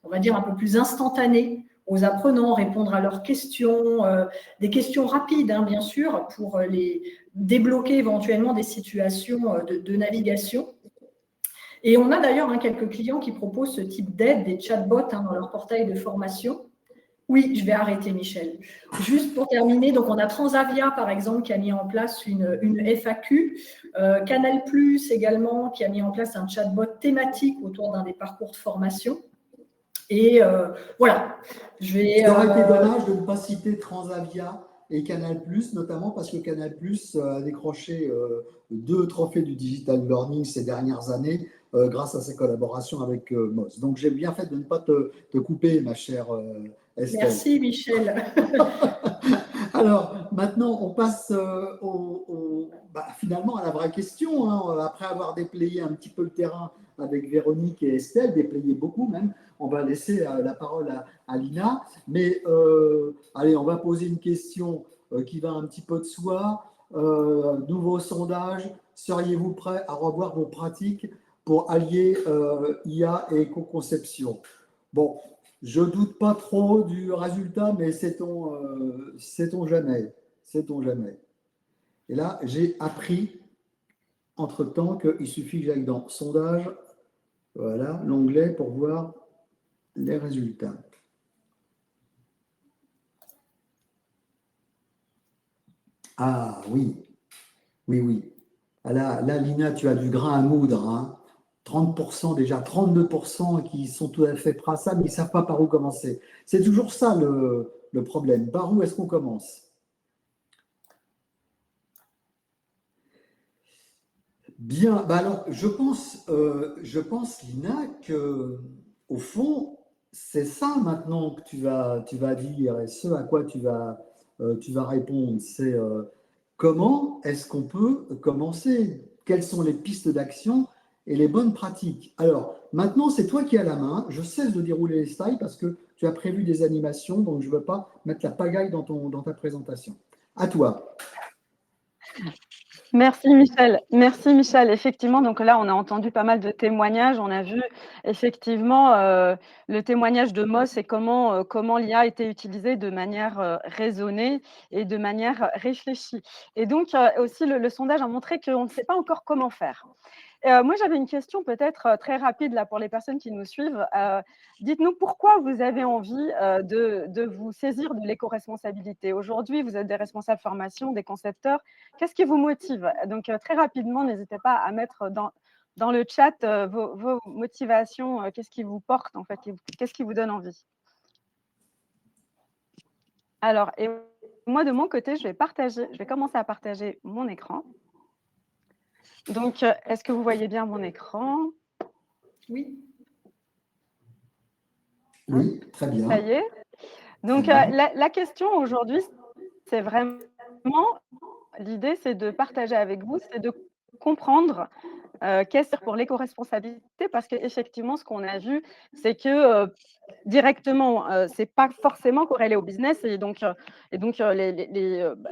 on va dire, un peu plus instantané aux apprenants, répondre à leurs questions, des questions rapides, bien sûr, pour les débloquer éventuellement des situations de navigation. Et on a d'ailleurs quelques clients qui proposent ce type d'aide, des chatbots dans leur portail de formation. Oui, je vais arrêter, Michel. Juste pour terminer, donc on a Transavia, par exemple, qui a mis en place une FAQ. Canal+, également, qui a mis en place un chatbot thématique autour d'un des parcours de formation. Et voilà. Ça aurait été dommage de ne pas citer Transavia et Canal+, notamment parce que Canal+, a décroché 2 trophées du Digital Learning ces dernières années grâce à sa collaboration avec Moss. Donc, j'ai bien fait de ne pas te couper, ma chère Estelle. Merci, Michel. Alors, maintenant, on passe finalement à la vraie question. Après avoir déplayé un petit peu le terrain avec Véronique et Estelle, déplayé beaucoup même, on va laisser la parole à Lina. Mais allez, on va poser une question qui va un petit peu de soi. Nouveau sondage, seriez-vous prêt à revoir vos pratiques pour allier IA et éco-conception? Bon, je ne doute pas trop du résultat, mais sait-on jamais. Sait-on jamais. Et là, j'ai appris entre-temps qu'il suffit que j'aille dans sondage, voilà, l'onglet pour voir les résultats. Ah oui, oui. Là, Lina, tu as du grain à moudre. 30% déjà, 32% qui sont tout à fait prêts à ça, mais ils ne savent pas par où commencer. C'est toujours ça le problème. Par où est-ce qu'on commence? Bien, alors je pense, Lina, qu'au fond, c'est ça maintenant que tu vas dire et ce à quoi tu vas répondre. C'est comment est-ce qu'on peut commencer? Quelles sont les pistes d'action et les bonnes pratiques? Alors, maintenant, c'est toi qui as la main. Je cesse de dérouler les slides parce que tu as prévu des animations, donc je ne veux pas mettre la pagaille dans ta présentation. À toi. Merci Michel. Merci Michel. Effectivement, donc là, on a entendu pas mal de témoignages. On a vu effectivement le témoignage de Moss et comment l'IA a été utilisée de manière raisonnée et de manière réfléchie. Et donc aussi, le sondage a montré qu'on ne sait pas encore comment faire. Moi, j'avais une question peut-être très rapide là, pour les personnes qui nous suivent. Dites-nous pourquoi vous avez envie de vous saisir de l'éco-responsabilité. Aujourd'hui, vous êtes des responsables formation, des concepteurs. Qu'est-ce qui vous motive? Donc, très rapidement, n'hésitez pas à mettre dans le chat vos motivations. Qu'est-ce qui vous porte, en fait? Qu'est-ce qui vous donne envie? Alors, et moi, de mon côté, je vais commencer à partager mon écran. Donc, est-ce que vous voyez bien mon écran? Oui. Oui, très bien. Ça y est. Donc, la question aujourd'hui, c'est vraiment, l'idée, c'est de partager avec vous, c'est de comprendre qu'est-ce pour l'éco-responsabilité, parce qu'effectivement, ce qu'on a vu, c'est que directement, c'est pas forcément corrélé au business et donc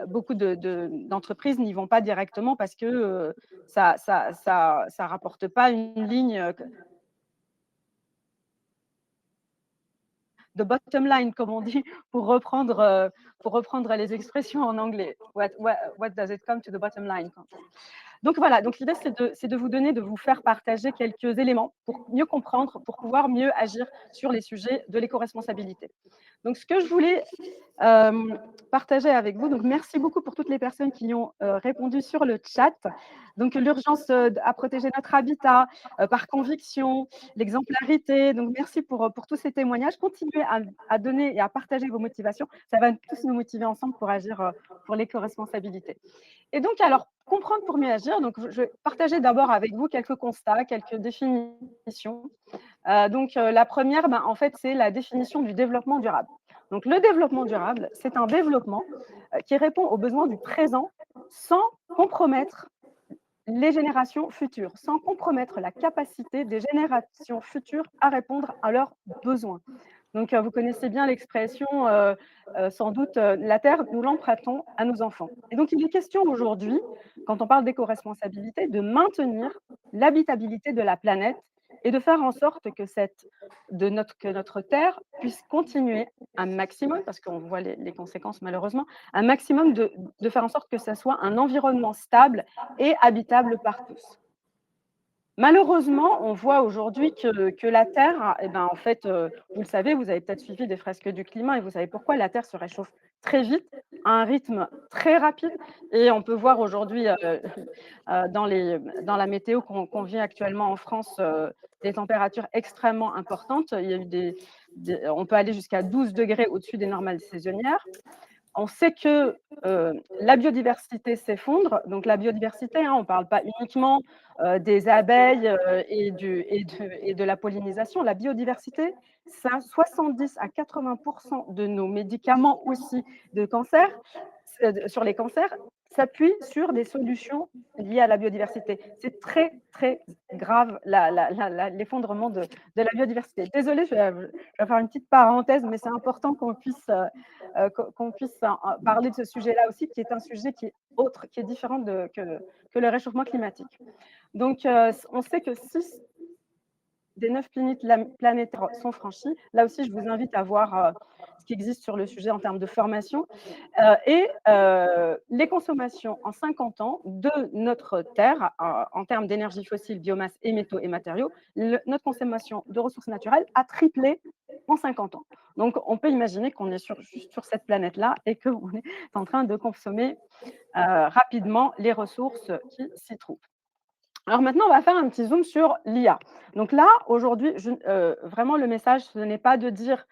beaucoup d'entreprises n'y vont pas directement parce que ça rapporte pas une ligne de bottom line, comme on dit, pour reprendre les expressions en anglais. What does it come to the bottom line? Donc voilà, donc l'idée c'est de vous donner, de vous faire partager quelques éléments pour mieux comprendre, pour pouvoir mieux agir sur les sujets de l'éco-responsabilité. Donc ce que je voulais partager avec vous, donc merci beaucoup pour toutes les personnes qui ont répondu sur le chat. Donc l'urgence à protéger notre habitat par conviction, l'exemplarité. Donc merci pour tous ces témoignages. Continuez à donner et à partager vos motivations. Ça va tous nous motiver ensemble pour agir pour l'éco-responsabilité. Et donc, alors, comprendre pour mieux agir, donc je vais partager d'abord avec vous quelques constats, quelques définitions. La première, en fait, c'est la définition du développement durable. Donc, le développement durable, c'est un développement qui répond aux besoins du présent sans compromettre les générations futures, sans compromettre la capacité des générations futures à répondre à leurs besoins. Donc, vous connaissez bien l'expression, sans doute, la terre, nous l'empruntons à nos enfants. Et donc, il est question aujourd'hui, quand on parle d'éco-responsabilité, de maintenir l'habitabilité de la planète et de faire en sorte que notre terre puisse continuer un maximum, parce qu'on voit les conséquences malheureusement, un maximum de faire en sorte que ça soit un environnement stable et habitable par tous. Malheureusement, on voit aujourd'hui que la Terre, en fait, vous le savez, vous avez peut-être suivi des fresques du climat et vous savez pourquoi la Terre se réchauffe très vite, à un rythme très rapide. Et on peut voir aujourd'hui dans la météo qu'on vit actuellement en France, des températures extrêmement importantes. Il y a eu on peut aller jusqu'à 12 degrés au-dessus des normales saisonnières. On sait que la biodiversité s'effondre. Donc la biodiversité, on ne parle pas uniquement des abeilles et de la pollinisation. La biodiversité, ça 70 à 80% de nos médicaments aussi de cancer, sur les cancers, s'appuient sur des solutions liées à la biodiversité. C'est très, très grave l'effondrement de la biodiversité. Désolée, je vais faire une petite parenthèse, mais c'est important qu'on puisse parler de ce sujet-là aussi, qui est un sujet qui est autre, qui est différent que le réchauffement climatique. Donc, on sait que 6 des 9 planétaires sont franchis. Là aussi, je vous invite à voir ce qui existe sur le sujet en termes de formation. Les consommations en 50 ans de notre Terre, en termes d'énergie fossile, biomasse et métaux et matériaux, notre consommation de ressources naturelles a triplé en 50 ans. Donc, on peut imaginer qu'on est juste sur cette planète-là et qu'on est en train de consommer rapidement les ressources qui s'y trouvent. Alors maintenant, on va faire un petit zoom sur l'IA. Donc là, aujourd'hui, vraiment, le message, ce n'est pas de dire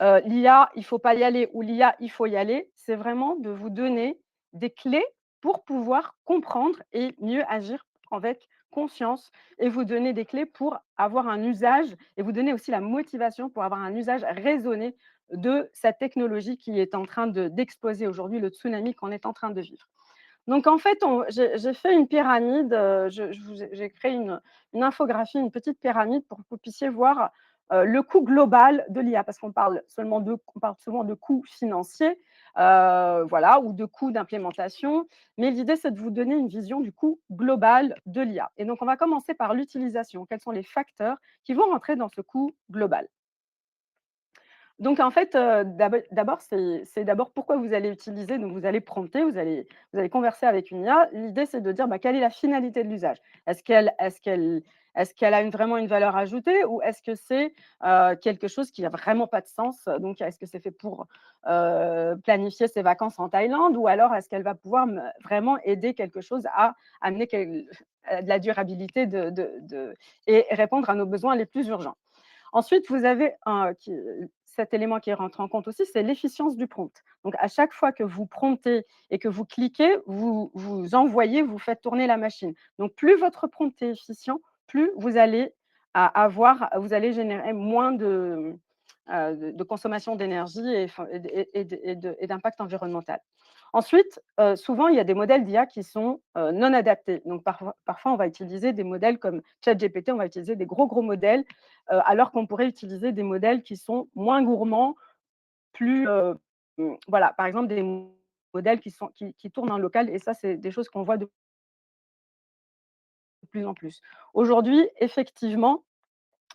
l'IA, il ne faut pas y aller ou l'IA, il faut y aller. C'est vraiment de vous donner des clés pour pouvoir comprendre et mieux agir avec conscience et vous donner des clés pour avoir un usage et vous donner aussi la motivation pour avoir un usage raisonné de cette technologie qui est en train d'exploser aujourd'hui, le tsunami qu'on est en train de vivre. Donc en fait, j'ai fait une pyramide, j'ai créé une infographie, une petite pyramide pour que vous puissiez voir le coût global de l'IA, parce qu'on parle souvent de coûts financiers, voilà, ou de coûts d'implémentation. Mais l'idée, c'est de vous donner une vision du coût global de l'IA. Et donc, on va commencer par l'utilisation. Quels sont les facteurs qui vont rentrer dans ce coût global? Donc en fait, d'abord, c'est d'abord pourquoi vous allez utiliser, donc vous allez prompter, vous allez converser avec une IA. L'idée, c'est de dire, bah, quelle est la finalité de l'usage? Est-ce qu'elle a vraiment une valeur ajoutée ou est-ce que c'est, quelque chose qui a vraiment pas de sens? Donc est-ce que c'est fait pour, planifier ses vacances en Thaïlande ou alors est-ce qu'elle va pouvoir me vraiment aider quelque chose à amener de la durabilité et répondre à nos besoins les plus urgents? Ensuite, vous avez cet élément qui rentre en compte aussi, c'est l'efficience du prompt. Donc, à chaque fois que vous promptez et que vous cliquez, vous envoyez, vous faites tourner la machine. Donc, plus votre prompt est efficient, plus vous allez générer moins de consommation d'énergie et d'impact environnemental. Ensuite, souvent, il y a des modèles d'IA qui sont non adaptés. Donc, parfois, on va utiliser des modèles comme ChatGPT, on va utiliser des gros modèles, alors qu'on pourrait utiliser des modèles qui sont moins gourmands, plus, voilà, par exemple, des modèles qui tournent en local. Et ça, c'est des choses qu'on voit de plus en plus. Aujourd'hui, effectivement,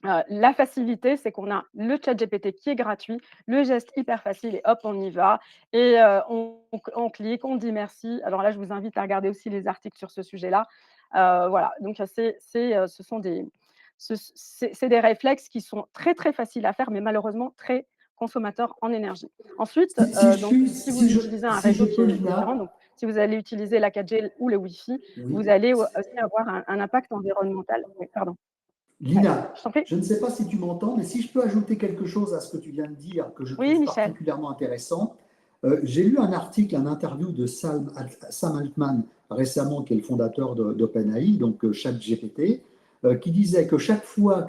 la facilité, c'est qu'on a le ChatGPT qui est gratuit, le geste hyper facile et hop, on y va et on clique, on dit merci. Alors là, je vous invite à regarder aussi les articles sur ce sujet-là. Voilà, donc ce sont c'est des réflexes qui sont très, très faciles à faire, mais malheureusement très consommateurs en énergie. Ensuite, donc si vous utilisez un Si je réseau qui peux, est différent, Lina, donc si vous allez utiliser la 4G ou le Wi-Fi, oui. vous allez aussi avoir un impact environnemental. Oui, pardon. Ouais, Lina, je t'en prie. je ne sais pas si tu m'entends, mais si je peux ajouter quelque chose à ce que tu viens de dire, que je Oui, trouve Michel. particulièrement intéressant. J'ai lu un article, un interview de Sam Altman récemment, qui est le fondateur d'OpenAI, donc ChatGPT, qui disait que chaque fois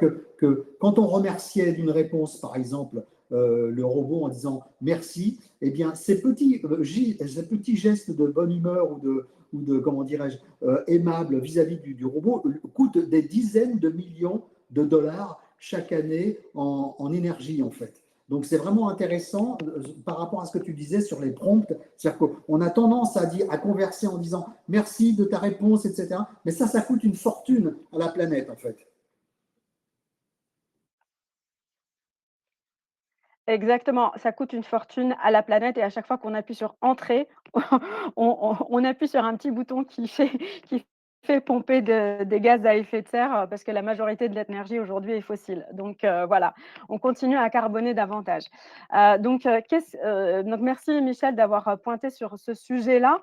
quand on remerciait d'une réponse, par exemple, le robot en disant merci, eh bien, ces petits gestes de bonne humeur ou de comment dirais-je, aimable vis-à-vis du robot coûtent des dizaines de millions de dollars chaque année en énergie, en fait. Donc, c'est vraiment intéressant par rapport à ce que tu disais sur les prompts. C'est-à-dire qu'on a tendance à converser en disant merci de ta réponse, etc. Mais ça coûte une fortune à la planète, en fait. Exactement, ça coûte une fortune à la planète et à chaque fois qu'on appuie sur entrée, on appuie sur un petit bouton qui fait pomper des gaz à effet de serre, parce que la majorité de l'énergie aujourd'hui est fossile. Donc voilà, on continue à carboner davantage. Donc merci Michel d'avoir pointé sur ce sujet-là,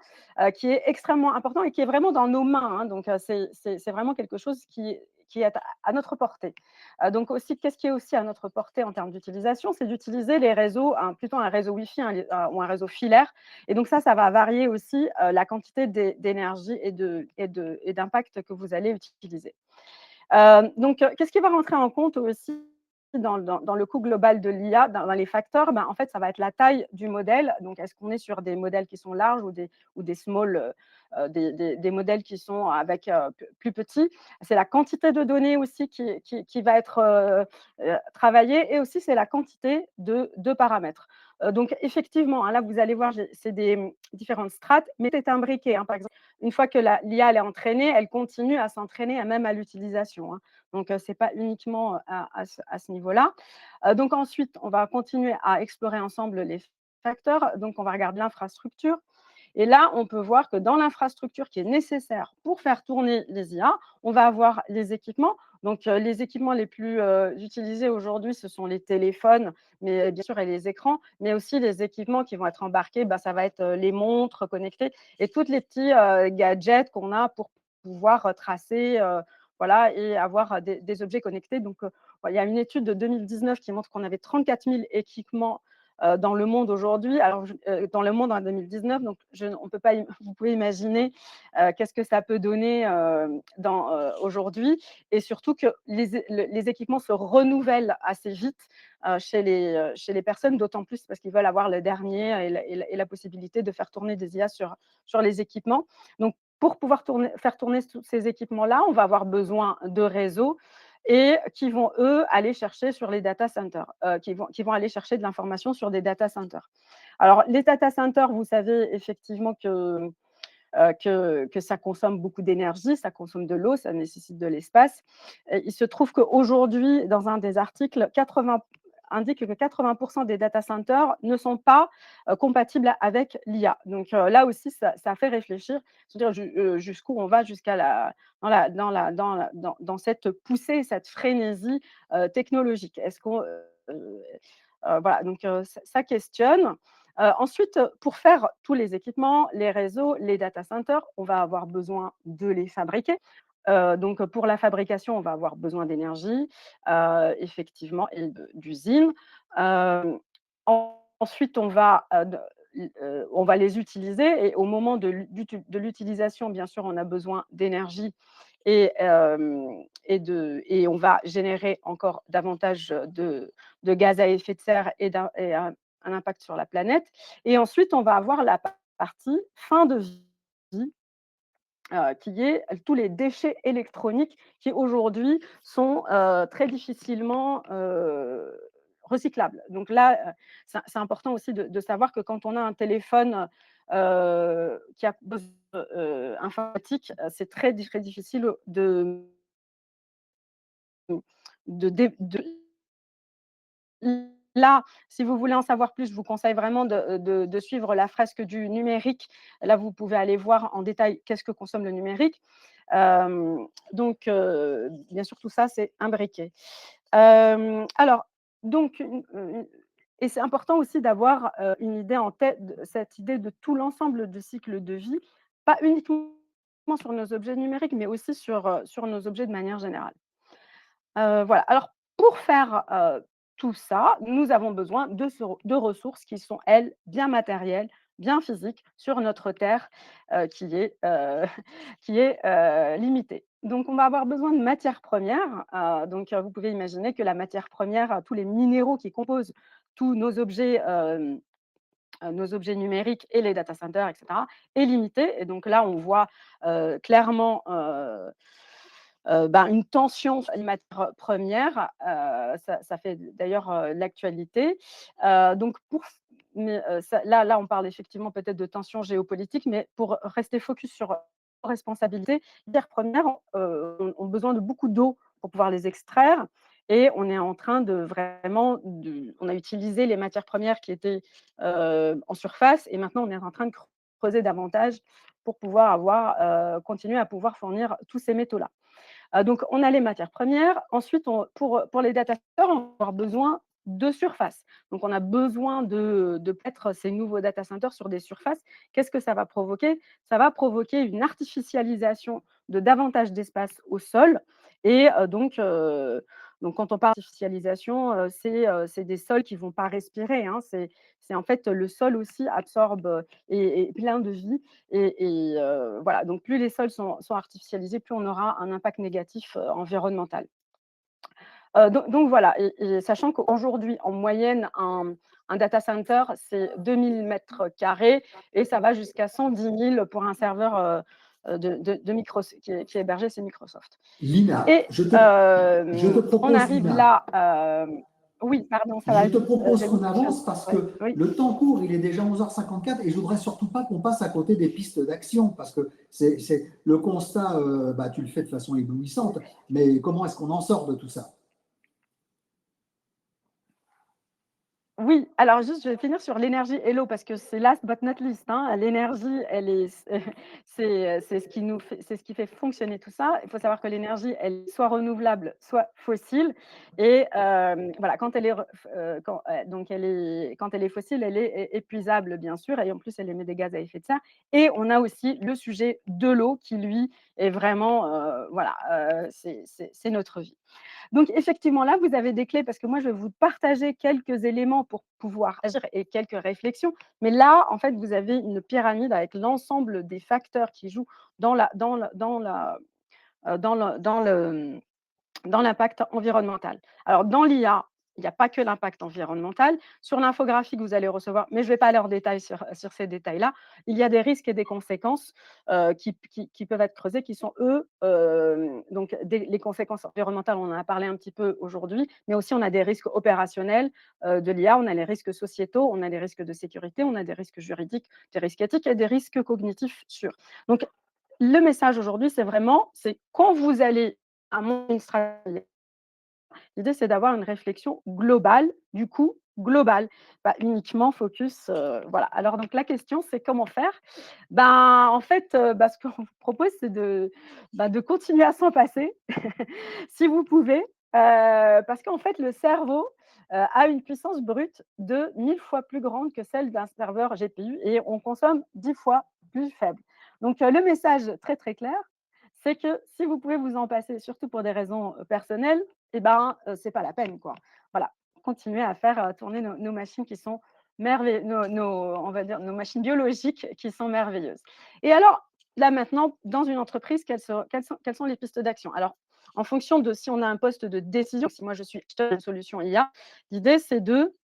qui est extrêmement important et qui est vraiment dans nos mains, hein. Donc c'est vraiment quelque chose qui est à notre portée. Donc aussi, qu'est-ce qui est aussi à notre portée en termes d'utilisation? C'est d'utiliser les réseaux, plutôt un réseau Wi-Fi ou un réseau filaire. Et donc ça va varier aussi la quantité d'énergie et d'impact que vous allez utiliser. Donc, qu'est-ce qui va rentrer en compte aussi dans le coût global de l'IA, dans les facteurs? Ben, en fait, ça va être la taille du modèle. Donc, est-ce qu'on est sur des modèles qui sont larges ou des small, des modèles qui sont avec plus petits? C'est la quantité de données aussi qui va être travaillée et aussi c'est la quantité de paramètres. Donc, effectivement, hein, là, vous allez voir, c'est des différentes strates, mais c'est imbriqué, hein. Par exemple, une fois que l'IA elle est entraînée, elle continue à s'entraîner même à l'utilisation, hein. Donc, ce n'est pas uniquement à ce niveau-là. Donc ensuite, on va continuer à explorer ensemble les facteurs. Donc, on va regarder l'infrastructure. Et là, on peut voir que dans l'infrastructure qui est nécessaire pour faire tourner les IA, on va avoir les équipements. Donc, les équipements les plus utilisés aujourd'hui, ce sont les téléphones, mais bien sûr, et les écrans, mais aussi les équipements qui vont être embarqués, bah, ça va être les montres connectées et tous les petits gadgets qu'on a pour pouvoir tracer, voilà, et avoir des objets connectés. Donc, il y a une étude de 2019 qui montre qu'on avait 34 000 équipements dans le monde aujourd'hui. Alors, dans le monde en 2019, donc on peut pas, vous pouvez imaginer qu'est-ce que ça peut donner aujourd'hui, et surtout que les équipements se renouvellent assez vite chez les personnes, d'autant plus parce qu'ils veulent avoir le dernier et la possibilité de faire tourner des IA sur les équipements. Donc, pour pouvoir faire tourner tous ces équipements-là, on va avoir besoin de réseaux et qui vont, eux, aller chercher sur les data centers, qui vont aller chercher de l'information sur des data centers. Alors, les data centers, vous savez effectivement que ça consomme beaucoup d'énergie, ça consomme de l'eau, ça nécessite de l'espace. Et il se trouve qu'aujourd'hui, dans un des articles, 80 indique que 80% des data centers ne sont pas compatibles avec l'IA. Donc là aussi, ça fait réfléchir, c'est-à-dire jusqu'où on va jusqu'à dans cette poussée, cette frénésie technologique. Est-ce qu'on voilà, donc ça questionne. Ensuite, pour faire tous les équipements, les réseaux, les data centers, on va avoir besoin de les fabriquer. Donc pour la fabrication, on va avoir besoin d'énergie, effectivement et d'usines. Hem, Ensuite, on va les utiliser et au moment de l'utilisation, bien sûr, on a besoin d'énergie et on va générer encore davantage de gaz à effet de serre et un impact sur la planète. Et ensuite, on va avoir la partie fin de vie, qui est tous les déchets électroniques qui aujourd'hui sont très difficilement recyclables. Donc là, c'est important aussi de savoir que quand on a un téléphone qui a besoin informatique, c'est très difficile de là, si vous voulez en savoir plus, je vous conseille vraiment de suivre la fresque du numérique. Là, vous pouvez aller voir en détail qu'est-ce que consomme le numérique. Donc, bien sûr, tout ça, c'est imbriqué. Alors, donc, et c'est important aussi d'avoir une idée en tête, cette idée de tout l'ensemble du cycle de vie, pas uniquement sur nos objets numériques, mais aussi sur nos objets de manière générale. Voilà. Alors pour faire, tout ça, nous avons besoin de ressources qui sont, elles, bien matérielles, bien physiques sur notre terre, qui est, qui est, limitée. Donc on va avoir besoin de matières premières, donc vous pouvez imaginer que la matière première, tous les minéraux qui composent tous nos objets numériques et les data centers et cetera, est limitée et donc là on voit, clairement, une tension sur les matières premières, ça fait d'ailleurs, l'actualité. Donc mais là, on parle effectivement peut-être de tension géopolitique, mais pour rester focus sur responsabilité, les matières premières ont besoin de beaucoup d'eau pour pouvoir les extraire et on est en train de vraiment on a utilisé les matières premières qui étaient, en surface et maintenant on est en train de creuser davantage pour pouvoir continuer à pouvoir fournir tous ces métaux-là. Donc, on a les matières premières. Ensuite, pour les data centers, on va avoir besoin de surface. Donc, on a besoin de mettre ces nouveaux data centers sur des surfaces. Qu'est-ce que ça va provoquer? Ça va provoquer une artificialisation de davantage d'espace au sol. Et donc, quand on parle d'artificialisation, c'est des sols qui ne vont pas respirer, hein. C'est en fait le sol aussi absorbe et est plein de vie voilà, donc plus les sols sont artificialisés, plus on aura un impact négatif, environnemental. Donc voilà et sachant qu'aujourd'hui, en moyenne, un data center, c'est 2 000 m² et ça va jusqu'à 110 000 pour un serveur, de qui est hébergé chez Microsoft. Lina, Et je te on propose, arrive Lina, là, oui, pardon, ça je va te vite, propose j'ai qu'on beaucoup de choses. avance parce Ouais, que oui. le temps court, il est déjà 11h54 et je voudrais surtout pas qu'on passe à côté des pistes d'action parce que le constat, tu le fais de façon éblouissante, mais comment est-ce qu'on en sort de tout ça? Oui, alors juste, je vais finir sur l'énergie et l'eau parce que c'est last but not least, hein. L'énergie, elle est c'est ce qui nous fait c'est ce qui fait fonctionner tout ça. Il faut savoir que l'énergie, elle est soit renouvelable, soit fossile et voilà, quand elle est re f quand, donc quand elle est fossile, elle est épuisable bien sûr et en plus elle émet des gaz à effet de serre et on a aussi le sujet de l'eau qui lui est vraiment, voilà, c'est notre vie. Donc effectivement, là, vous avez des clés parce que moi, je vais vous partager quelques éléments pour pouvoir agir et quelques réflexions. Mais là, en fait, vous avez une pyramide avec l'ensemble des facteurs qui jouent dans la dans le dans l'impact environnemental. Alors dans l'IA, il n'y a pas que l'impact environnemental. Sur l'infographie que vous allez recevoir, mais je ne vais pas aller en détail sur ces détails-là, il y a des risques et des conséquences qui peuvent être creusées, qui sont eux, donc les conséquences environnementales, on en a parlé un petit peu aujourd'hui, mais aussi on a des risques opérationnels de l'IA, on a les risques sociétaux, on a les risques de sécurité, on a des risques juridiques, des risques éthiques et des risques cognitifs sûrs. Donc, le message aujourd'hui, c'est quand vous allez à monter une stratégie, l'idée, c'est d'avoir une réflexion globale, du coup, globale, pas uniquement focus, voilà. Alors donc la question, c'est comment faire? Ben, en fait, ce qu'on vous propose, c'est de continuer à s'en passer, si vous pouvez, parce qu'en fait, le cerveau, a une puissance brute de 1000 fois plus grande que celle d'un serveur GPU et on consomme 10 fois plus faible. Donc, le message très, très clair, c'est que si vous pouvez vous en passer, surtout pour des raisons, personnelles, eh ben, c'est pas la peine, quoi. Voilà, continuer à faire, tourner nos machines qui sont merveilleuses, on va dire, nos machines biologiques qui sont merveilleuses. Et alors, là, maintenant, dans une entreprise, quelles sont les pistes d'action? Alors, en fonction de si on a un poste de décision, si moi je suis acheteur d'une solution IA, l'idée c'est de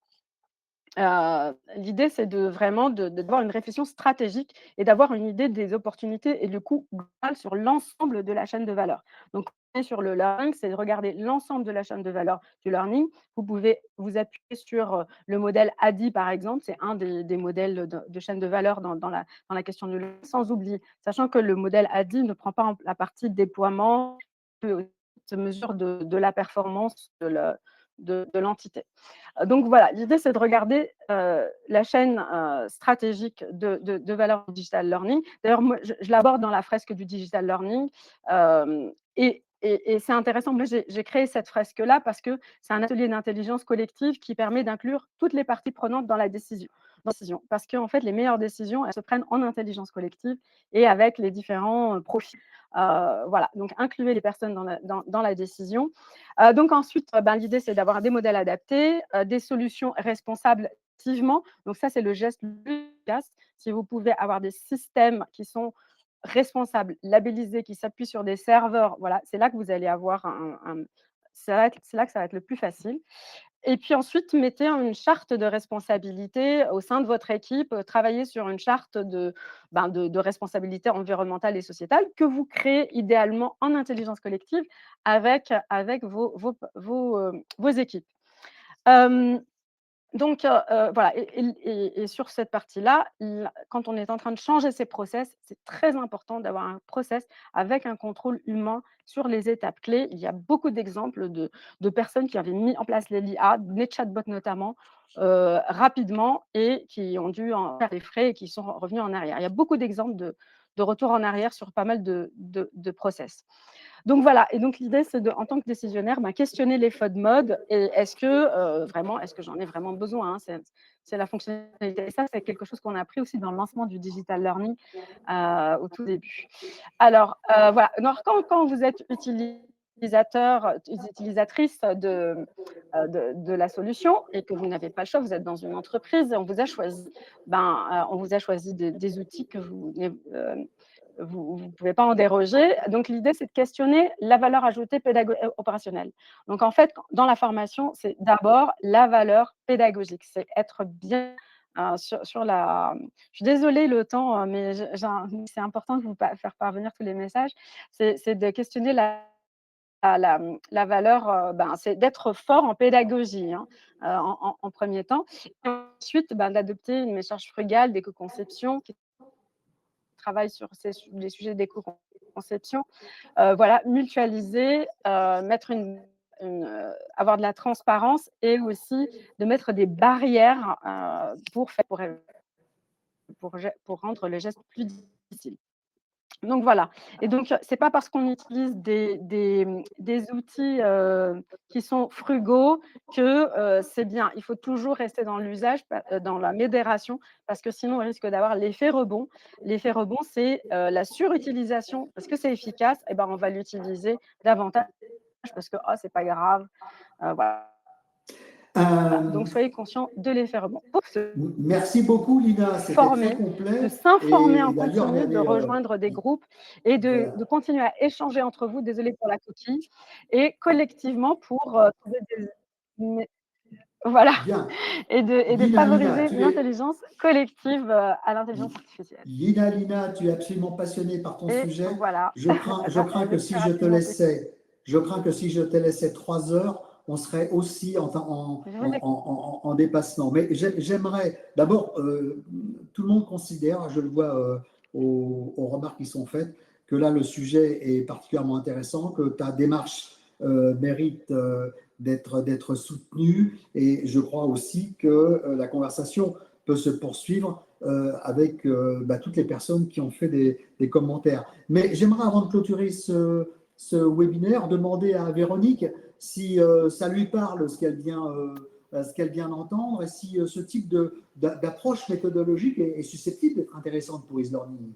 vraiment d'avoir une réflexion stratégique et d'avoir une idée des opportunités et du coût global sur l'ensemble de la chaîne de valeur. Donc, on est sur le learning, c'est de regarder l'ensemble de la chaîne de valeur du learning. Vous pouvez vous appuyer sur le modèle ADI, par exemple, c'est un des modèles de chaîne de valeur dans la question du learning, sans oublier, sachant que le modèle ADI ne prend pas la partie déploiement, mesure de la performance de l'entité. Donc voilà, l'idée, c'est de regarder la chaîne stratégique de valeur du digital learning. D'ailleurs, moi, je l'aborde dans la fresque du digital learning. Et c'est intéressant, moi j'ai créé cette fresque-là parce que c'est un atelier d'intelligence collective qui permet d'inclure toutes les parties prenantes dans la décision. Parce qu'en fait, les meilleures décisions, elles se prennent en intelligence collective et avec les différents profils. Voilà, donc incluez les personnes dans la décision. Donc ensuite, l'idée, c'est d'avoir des modèles adaptés, des solutions responsables activement. Donc ça, c'est le geste le plus efficace. Si vous pouvez avoir des systèmes qui sont responsables, labellisés, qui s'appuient sur des serveurs, voilà, c'est là que vous allez avoir c'est là que ça va être le plus facile. Et puis ensuite, mettez une charte de responsabilité au sein de votre équipe, travaillez sur une charte de responsabilité environnementale et sociétale que vous créez idéalement en intelligence collective avec vos équipes. Donc, voilà et sur cette partie-là, quand on est en train de changer ses process, c'est très important d'avoir un process avec un contrôle humain sur les étapes clés. Il y a beaucoup d'exemples de personnes qui avaient mis en place les l'IA, les chatbots notamment, rapidement et qui ont dû en faire des frais et qui sont revenus en arrière. Il y a beaucoup d'exemples de retour en arrière sur pas mal de process. Donc voilà, et donc l'idée, c'est en tant que décisionnaire, questionner les FOD mode et est-ce que j'en ai vraiment besoin, hein, c'est la fonctionnalité. Et ça, c'est quelque chose qu'on a appris aussi dans le lancement du digital learning au tout début. Alors, voilà, alors quand vous êtes utilisatrice de la solution et que vous n'avez pas le choix, vous êtes dans une entreprise, on vous a choisi des outils que vous ne pouvez pas en déroger. Donc, l'idée, c'est de questionner la valeur ajoutée opérationnelle. Donc, en fait, dans la formation, c'est d'abord la valeur pédagogique. C'est être bien sur la… Je suis désolée le temps, mais c'est important de vous faire parvenir tous les messages. C'est de questionner la valeur, c'est d'être fort en pédagogie, hein, en premier temps. Et ensuite, d'adopter une méthode frugale d'éco-conception qui travaille sur les sujets d'éco-conception. Voilà, mutualiser, avoir de la transparence et aussi de mettre des barrières pour rendre le geste plus difficile. Donc voilà. Et donc, c'est pas parce qu'on utilise des outils qui sont frugaux que c'est bien. Il faut toujours rester dans l'usage, dans la modération, parce que sinon, on risque d'avoir l'effet rebond. L'effet rebond, c'est la surutilisation. Parce que c'est efficace, et on va l'utiliser davantage parce que c'est pas grave. Voilà. Donc, soyez conscients de l'effet rebond. Merci beaucoup, Lina. C'était très complet. De s'informer en d'ailleurs, continu, de rejoindre des groupes et de continuer à échanger entre vous, désolée pour la coquille, et collectivement pour trouver Voilà, Bien. et de Lina, favoriser l'intelligence collective à l'intelligence artificielle. Lina, tu es absolument passionnée par ton Et sujet. voilà. Je crains que si je te laissais, 3 heures, on serait aussi en dépassement. Mais j'aimerais, d'abord, tout le monde considère, je le vois aux remarques qui sont faites, que là, le sujet est particulièrement intéressant, que ta démarche mérite d'être soutenue. Et je crois aussi que la conversation peut se poursuivre avec toutes les personnes qui ont fait des commentaires. Mais j'aimerais, avant de clôturer ce webinaire, demander à Véronique si ça lui parle ce qu'elle vient d'entendre et si ce type d'approche méthodologique est susceptible d'être intéressante pour e-learning.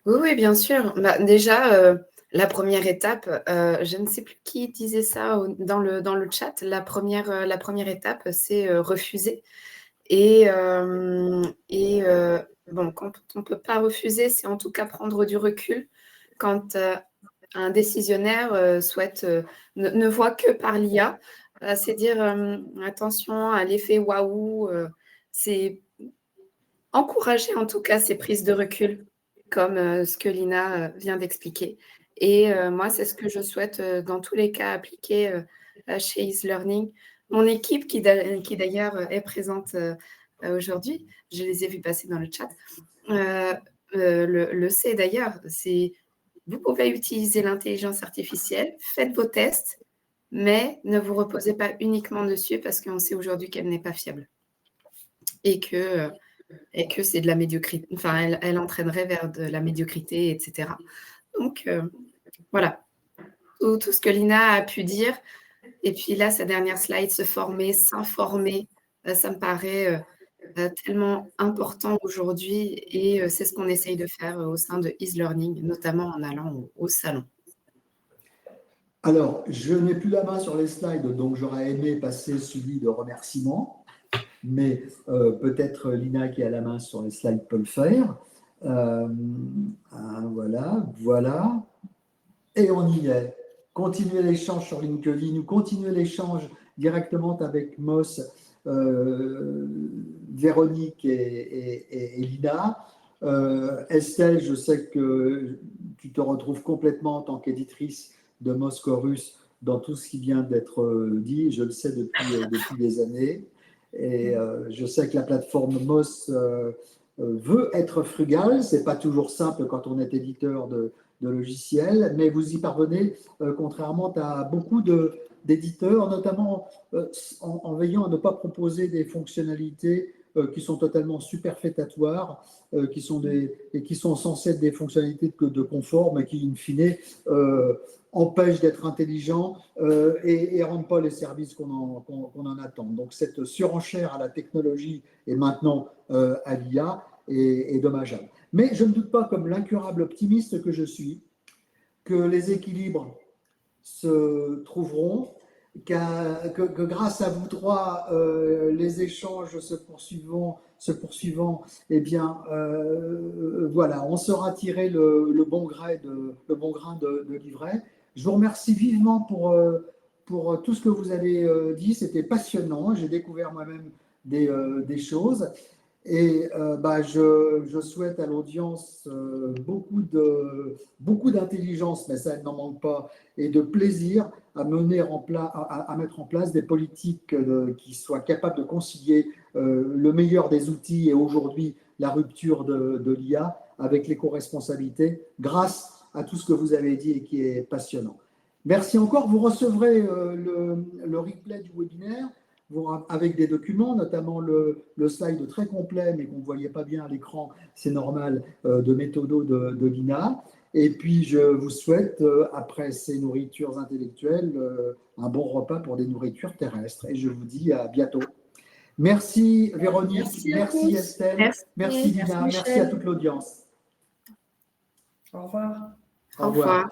Oui, bien sûr. Déjà, la première étape, je ne sais plus qui disait ça dans le chat, la première étape, c'est refuser. Et bon, quand on ne peut pas refuser, c'est en tout cas prendre du recul quand un décisionnaire ne voit que par l'IA. C'est dire attention à l'effet waouh, c'est encourager en tout cas ces prises de recul, comme ce que Lina vient d'expliquer. Et moi, c'est ce que je souhaite dans tous les cas appliquer chez e-learning. Mon équipe, qui d'ailleurs est présente aujourd'hui, je les ai vus passer dans le chat, le sait d'ailleurs. Vous pouvez utiliser l'intelligence artificielle, faites vos tests, mais ne vous reposez pas uniquement dessus parce qu'on sait aujourd'hui qu'elle n'est pas fiable et que c'est de la médiocrité. Enfin, elle entraînerait vers de la médiocrité, etc. Donc, voilà, tout ce que Lina a pu dire. Et puis là, sa dernière slide, se former, s'informer, ça me paraît tellement important aujourd'hui et c'est ce qu'on essaye de faire au sein de e-learning, notamment en allant au salon. Alors, je n'ai plus la main sur les slides, donc j'aurais aimé passer celui de remerciements, mais peut-être Lina qui a la main sur les slides peut le faire. Voilà. Et on y est. Continuez l'échange sur LinkedIn ou continuez l'échange directement avec Moss, Véronique et Lina. Estelle, je sais que tu te retrouves complètement en tant qu'éditrice de Moss Chorus dans tout ce qui vient d'être dit. Je le sais depuis des années. Et je sais que la plateforme Moss veut être frugale. Ce n'est pas toujours simple quand on est éditeur de logiciels, mais vous y parvenez, contrairement à beaucoup d'éditeurs, notamment en veillant à ne pas proposer des fonctionnalités qui sont totalement superfétatoires, qui sont censées être des fonctionnalités de confort, mais qui, in fine, empêchent d'être intelligents et ne rendent pas les services qu'on en attend. Donc, cette surenchère à la technologie et maintenant à l'IA est dommageable. Mais je ne doute pas, comme l'incurable optimiste que je suis, que les équilibres se trouveront, que grâce à vous trois, les échanges se poursuivant, eh bien, voilà, on saura tirer le bon grain de livret. Je vous remercie vivement pour tout ce que vous avez dit. C'était passionnant. J'ai découvert moi-même des choses. Et je souhaite à l'audience beaucoup d'intelligence, mais ça n'en manque pas, et de plaisir à mettre en place des politiques qui soient capables de concilier le meilleur des outils et aujourd'hui la rupture de l'IA avec l'éco-responsabilité grâce à tout ce que vous avez dit et qui est passionnant. Merci encore. Vous recevrez le replay du webinaire avec des documents, notamment le slide très complet, mais qu'on ne voyait pas bien à l'écran, c'est normal, de Méthodo de Lina. Et puis, je vous souhaite, après ces nourritures intellectuelles, un bon repas pour des nourritures terrestres. Et je vous dis à bientôt. Merci Véronique, merci Estelle, merci Lina, merci à toute l'audience. Au revoir. Au revoir.